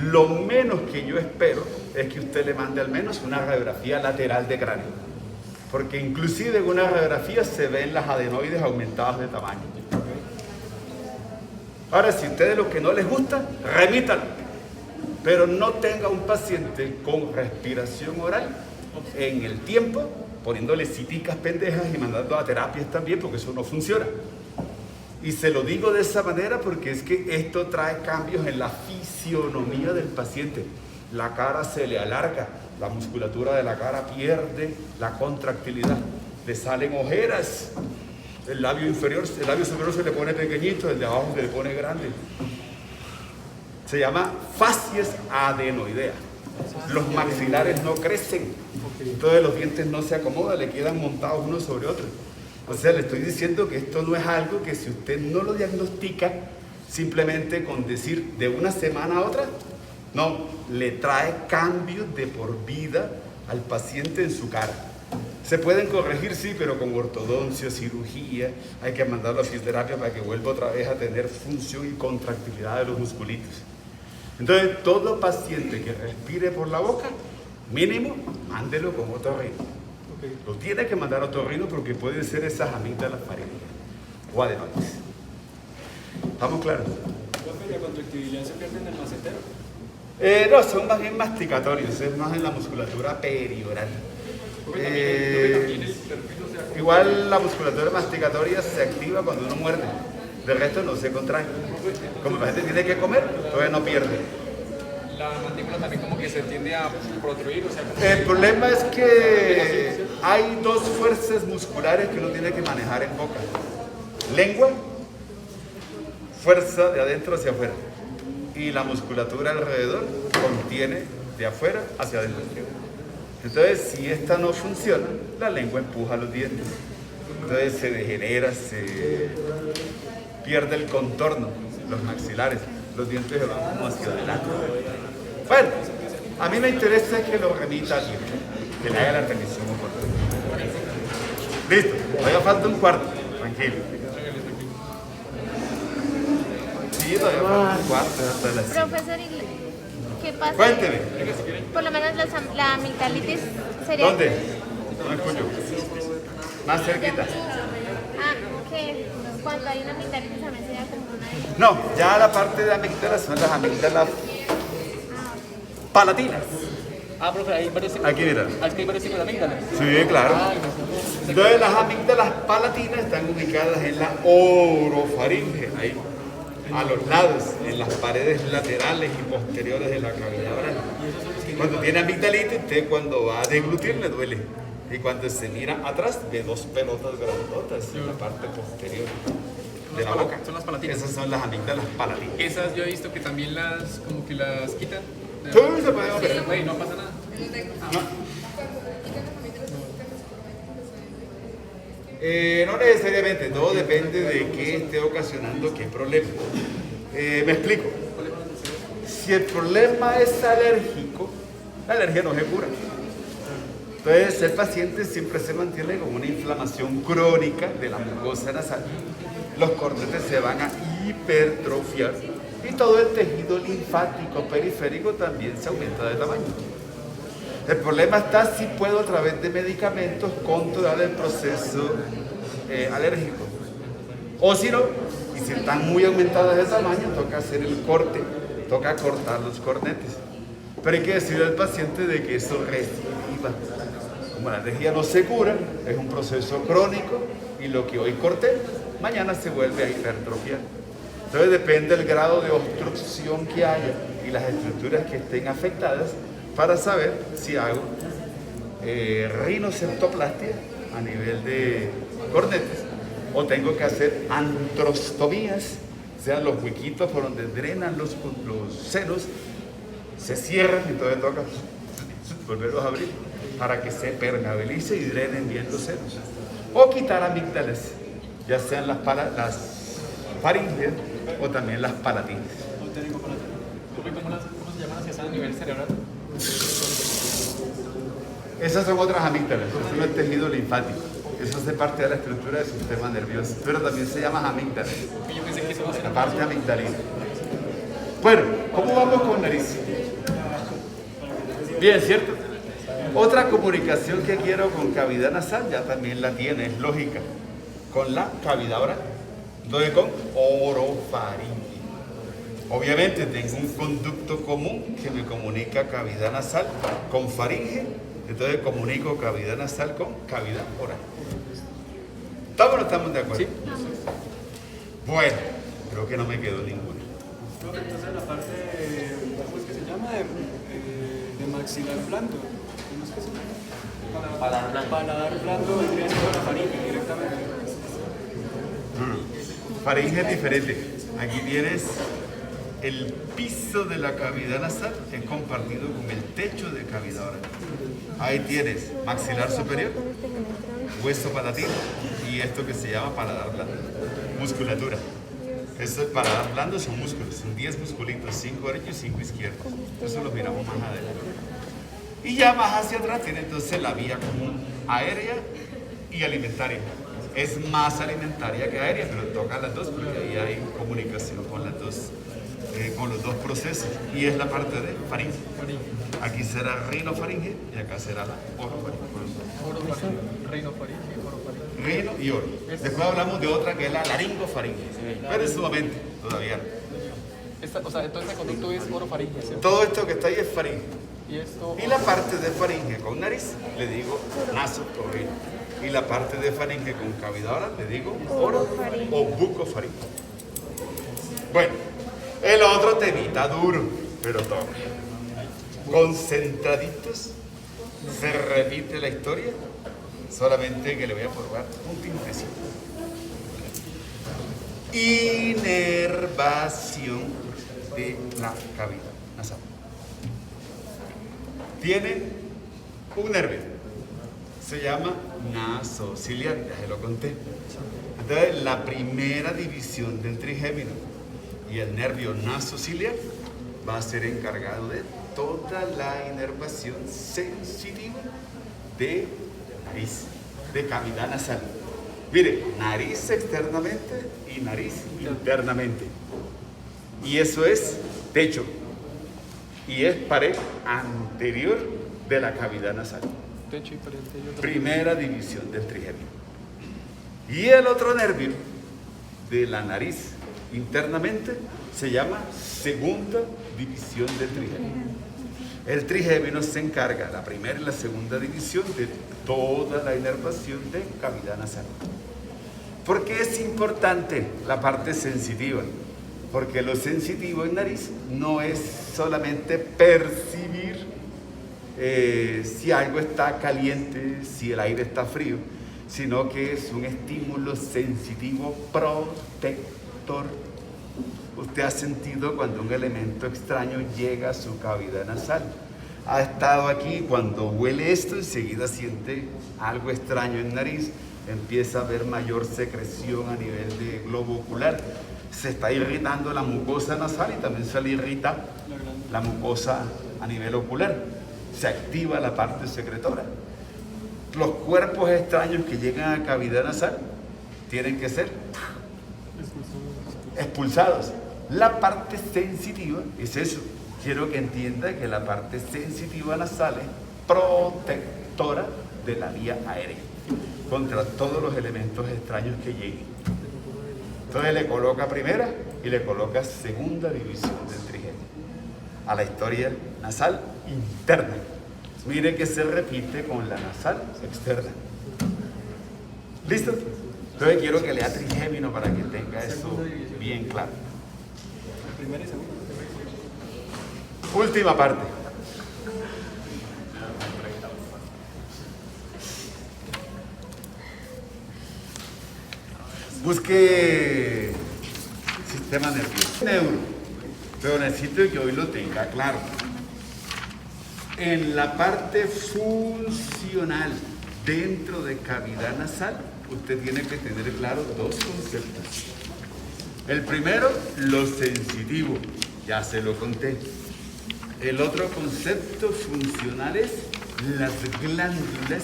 S1: lo menos que yo espero es que usted le mande al menos una radiografía lateral de cráneo. Porque inclusive en una radiografía se ven las adenoides aumentadas de tamaño. Ahora, si a ustedes lo que no les gusta, remítanlo. Pero no tenga un paciente con respiración oral en el tiempo, poniéndole citicas pendejas y mandando a terapias también, porque eso no funciona. Y se lo digo de esa manera porque es que esto trae cambios en la fisionomía del paciente. La cara se le alarga, la musculatura de la cara pierde la contractilidad, le salen ojeras, el labio superior se le pone pequeñito, el de abajo se le pone grande. Se llama facies adenoidea. Los maxilares no crecen, entonces los dientes no se acomodan, le quedan montados uno sobre otro. O sea, le estoy diciendo que esto no es algo que si usted no lo diagnostica simplemente con decir de una semana a otra, no, le trae cambios de por vida al paciente en su cara. Se pueden corregir, sí, pero con ortodoncia, cirugía, hay que mandarlo a fisioterapia para que vuelva otra vez a tener función y contractilidad de los musculitos. Entonces, todo paciente que respire por la boca, mínimo, mándelo con otorrino. Lo tiene que mandar a otorrino porque pueden ser esas amígdalas faríngeas o adenoides. ¿Estamos claros?
S4: ¿La conductividad se pierde en el macetero?
S1: No, son más bien masticatorios, es más en la musculatura perioral. Igual la musculatura masticatoria se activa cuando uno muerde, del resto no se contrae. Como la gente tiene que comer, todavía no pierde.
S6: La mandíbula también como que se tiende a protruir, o sea...
S1: El problema es que hay dos fuerzas musculares que uno tiene que manejar en boca. Lengua, fuerza de adentro hacia afuera. Y la musculatura alrededor contiene de afuera hacia adentro. Entonces, si esta no funciona, la lengua empuja los dientes. Entonces se degenera, se pierde el contorno, los maxilares, los dientes se van como hacia adelante. Bueno, a mí me interesa que lo remita a alguien, que le haga la remisión oportuna. Listo, todavía falta un cuarto, tranquilo. Sí, todavía falta un cuarto hasta las 5.
S2: Profesor, ¿qué pasa?
S1: Cuénteme.
S2: Por lo menos la amigdalitis sería...
S1: ¿Dónde? No escucho. Más cerquita.
S2: Que cuando hay una amigdalitis también sería como una...
S1: No, ya la parte de amígdalas son las amígdalas palatinas.
S6: profe, hay varios tipos.
S1: Aquí mira.
S6: Es que hay varios tipos de amígdalas.
S1: Sí, claro. Entonces las amígdalas palatinas están ubicadas en la orofaringe, ahí, a los lados, en las paredes laterales y posteriores de la cavidad oral. Cuando tiene amigdalitis, usted cuando va a deglutir le duele. Y cuando se mira atrás, ve dos pelotas grandotas en la parte posterior de la boca.
S6: Son las palatinas.
S1: Esas son las amígdalas palatinas.
S6: Esas yo he visto que también como que las quitan.
S1: Sí, se puede operar.
S6: Güey, no pasa nada.
S1: No necesariamente, todo depende de qué esté ocasionando qué problema. Me explico. Si el problema es alérgico, la alergia no se cura. Entonces el paciente siempre se mantiene con una inflamación crónica de la mucosa nasal. Los cornetes se van a hipertrofiar y todo el tejido linfático periférico también se aumenta de tamaño. El problema está si puedo a través de medicamentos controlar el proceso alérgico. O si no, y si están muy aumentadas de tamaño, toca hacer el corte, toca cortar los cornetes. Pero hay que decirle al paciente de que eso recidiva. Como la alergia no se cura, es un proceso crónico y lo que hoy corté, mañana se vuelve a hipertrofiar. Entonces depende del grado de obstrucción que haya y las estructuras que estén afectadas para saber si hago rinoceptoplastia a nivel de cornetes o tengo que hacer antrostomías, o sea, los huequitos por donde drenan los senos se cierran y entonces toca volverlos a abrir para que se permeabilice y drenen bien los senos. O quitar amígdalas, ya sean las faringes o también las palatinas.
S6: ¿Cómo se llaman hacia a nivel cerebral?
S1: Esas son otras amígdalas, eso no es tejido linfático. Eso hace parte de la estructura del sistema nervioso, pero también se llama amígdalas, la parte amigdalina. Bueno, ¿cómo vamos con nariz? Bien, ¿cierto? Otra comunicación que quiero con cavidad nasal ya también la tiene, es lógica, con la cavidad oral, entonces con orofaringe. Obviamente tengo un conducto común que me comunica cavidad nasal con faringe, entonces comunico cavidad nasal con cavidad oral. ¿Estamos o no estamos de acuerdo? Sí. Bueno, creo que no me quedó ninguna.
S4: Entonces la parte, ¿cómo es que se llama? De maxilar blando. ¿Cómo es que se llama?
S9: Paladar blando.
S4: Paladar blando vendría siendo la faringe directamente.
S1: Faringe es diferente. Aquí tienes el piso de la cavidad nasal que es compartido con el techo de cavidad oral. Ahí tienes maxilar superior, hueso palatino y esto que se llama paladar blando, musculatura. Eso es paladar blando, son músculos, son 10 musculitos, 5 derechos y 5 izquierdos. Eso lo miramos más adelante. Y ya más hacia atrás tiene entonces la vía común aérea y alimentaria. Es más alimentaria que aérea, pero toca las dos porque ahí hay comunicación con las dos. Con los dos procesos, y es la parte de faringe. Aquí será rinofaringe y acá será la orofaringe. Rino y oro. Después hablamos de otra que es la laringofaringe, pero en su momento todavía no.
S6: O sea, entonces el conducto es orofaringe, ¿cierto?
S1: Todo esto que está ahí es faringe.
S6: Y
S1: la parte de faringe con nariz le digo naso o rino. Y la parte de faringe con cavidad oral le digo oro o bucofaringe. Bueno. El otro temita duro, pero toca. Concentraditos, se repite la historia, solamente que le voy a probar un tintecito. Inervación de la cavidad nasal. Tiene un nervio, se llama nasociliar, ya se lo conté. Entonces, la primera división del trigémino y el nervio nasociliar va a ser encargado de toda la inervación sensitiva de nariz, de cavidad nasal. Mire, nariz externamente y nariz internamente. Y eso es techo. Y es pared anterior de la cavidad nasal.
S6: Techo y pared anterior.
S1: Primera división del trigémino. Y el otro nervio de la nariz internamente se llama segunda división del trigémino. El trigémino se encarga, la primera y la segunda división, de toda la inervación de cavidad nasal. ¿Por qué es importante la parte sensitiva? Porque lo sensitivo en nariz no es solamente percibir si algo está caliente, si el aire está frío, sino que es un estímulo sensitivo protector. Usted ha sentido cuando un elemento extraño llega a su cavidad nasal. ha estado aquí, cuando huele esto, enseguida siente algo extraño en nariz, empieza a haber mayor secreción a nivel de globo ocular, se está irritando la mucosa nasal y también se le irrita la mucosa a nivel ocular, se activa la parte secretora. Los cuerpos extraños que llegan a cavidad nasal tienen que ser expulsados. La parte sensitiva es eso. Quiero que entienda que la parte sensitiva nasal es protectora de la vía aérea contra todos los elementos extraños que lleguen. Entonces le coloca primera y le coloca segunda división del trigémino a la historia nasal interna. Mire que se repite con la nasal externa. ¿Listo? Entonces quiero que lea trigémino para que tenga eso bien claro.
S4: Primera y segunda.
S1: Última parte. Busque sistema nervioso. Neuro. Pero necesito que hoy lo tenga claro. En la parte funcional dentro de cavidad nasal, usted tiene que tener claro dos conceptos. El primero, lo sensitivo, ya se lo conté. El otro concepto funcional es las glándulas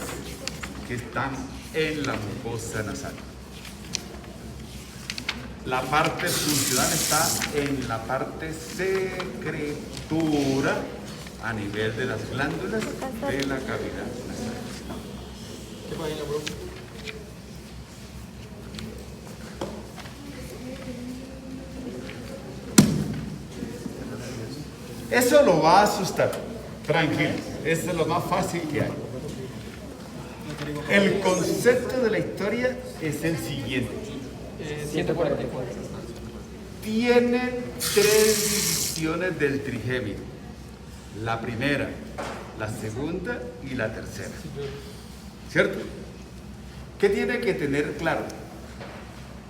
S1: que están en la mucosa nasal. La parte funcional está en la parte secretora a nivel de las glándulas de la cavidad nasal.
S6: ¿Qué página, bro?
S1: Eso lo va a asustar, tranquilo, eso es lo más fácil que hay. El concepto de la historia es el siguiente.
S6: 144.
S1: Tiene tres divisiones del trigémino. La primera, la segunda y la tercera. ¿Cierto? ¿Qué tiene que tener claro?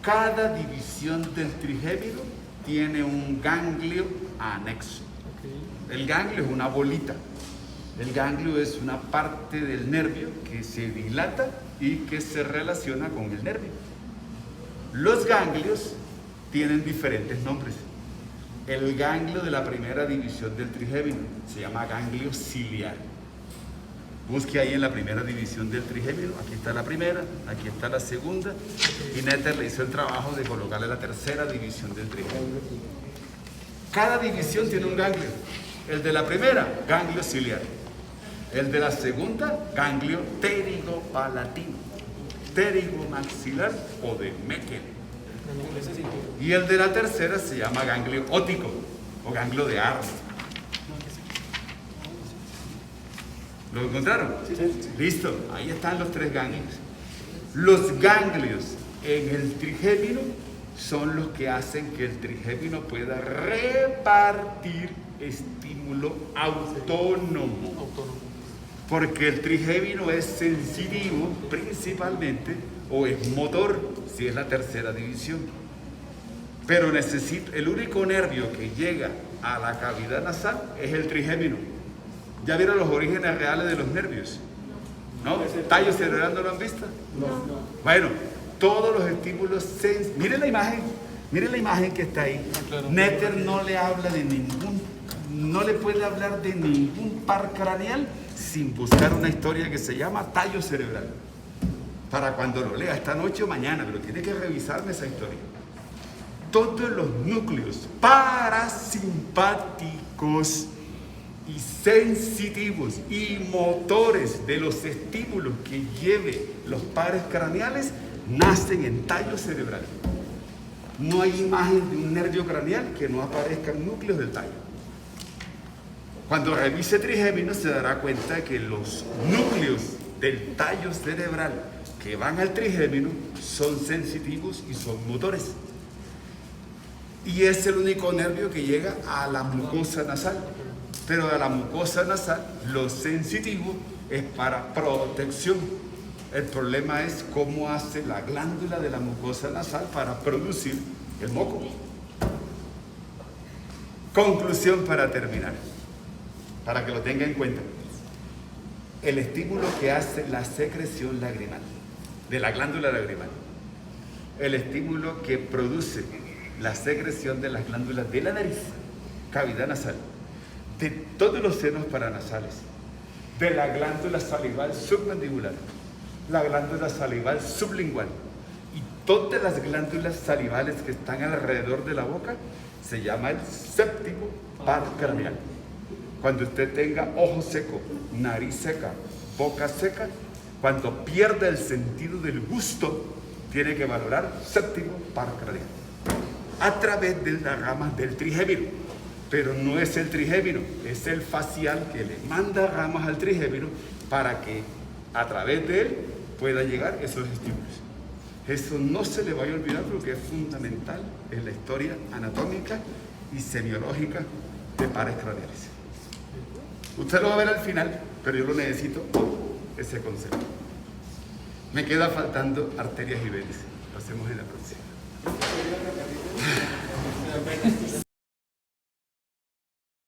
S1: Cada división del trigémino tiene un ganglio anexo. El ganglio es una bolita. El ganglio es una parte del nervio que se dilata y que se relaciona con el nervio. Los ganglios tienen diferentes nombres. El ganglio de la primera división del trigémino se llama ganglio ciliar. Busque ahí en la primera división del trigémino. Aquí está la primera, aquí está la segunda. Y Netter le hizo el trabajo de colocarle la tercera división del trigémino. Cada división tiene un ganglio. El de la primera, ganglio ciliar. El de la segunda, ganglio pterigopalatino, pterigomaxilar o de Meckel. Y el de la tercera se llama ganglio óptico o ganglio de Arnold. ¿Lo encontraron? Sí. Listo, ahí están los tres ganglios. Los ganglios en el trigémino son los que hacen que el trigémino pueda repartir estímulo autónomo. Porque el trigémino es sensitivo principalmente o es motor, si es la tercera división. Pero el único nervio que llega a la cavidad nasal es el trigémino. ¿Ya vieron los orígenes reales de los nervios? ¿No? ¿Tallo cerebral no lo han visto? No. Bueno, todos los estímulos miren la imagen que está ahí. Netter no le habla de no le puede hablar de ningún par craneal sin buscar una historia que se llama tallo cerebral. Para cuando lo lea esta noche o mañana, pero tiene que revisarme esa historia. Todos los núcleos parasimpáticos y sensitivos y motores de los estímulos que lleve los pares craneales nacen en tallo cerebral. No hay imagen de un nervio craneal que no aparezcan núcleos del tallo. Cuando revise trigémino se dará cuenta que los núcleos del tallo cerebral que van al trigémino son sensitivos y son motores. Y es el único nervio que llega a la mucosa nasal. Pero a la mucosa nasal lo sensitivo es para protección. El problema es cómo hace la glándula de la mucosa nasal para producir el moco. Conclusión para terminar. para que lo tenga en cuenta. El estímulo que hace la secreción lagrimal, de la glándula lagrimal. El estímulo que produce la secreción de las glándulas de la nariz, cavidad nasal, de todos los senos paranasales, de la glándula salival submandibular, la glándula salival sublingual y todas las glándulas salivales que están alrededor de la boca, se llama el séptimo par craneal. Cuando usted tenga ojo seco, nariz seca, boca seca, cuando pierda el sentido del gusto, tiene que valorar séptimo par craneal a través de las ramas del trigémino. Pero no es el trigémino, es el facial que le manda ramas al trigémino para que a través de él pueda llegar esos estímulos. Eso no se le vaya a olvidar porque es fundamental en la historia anatómica y semiológica de pares craneales. Usted lo va a ver al final, pero yo lo necesito ese concepto. Me queda faltando arterias y venas. Lo hacemos en la próxima.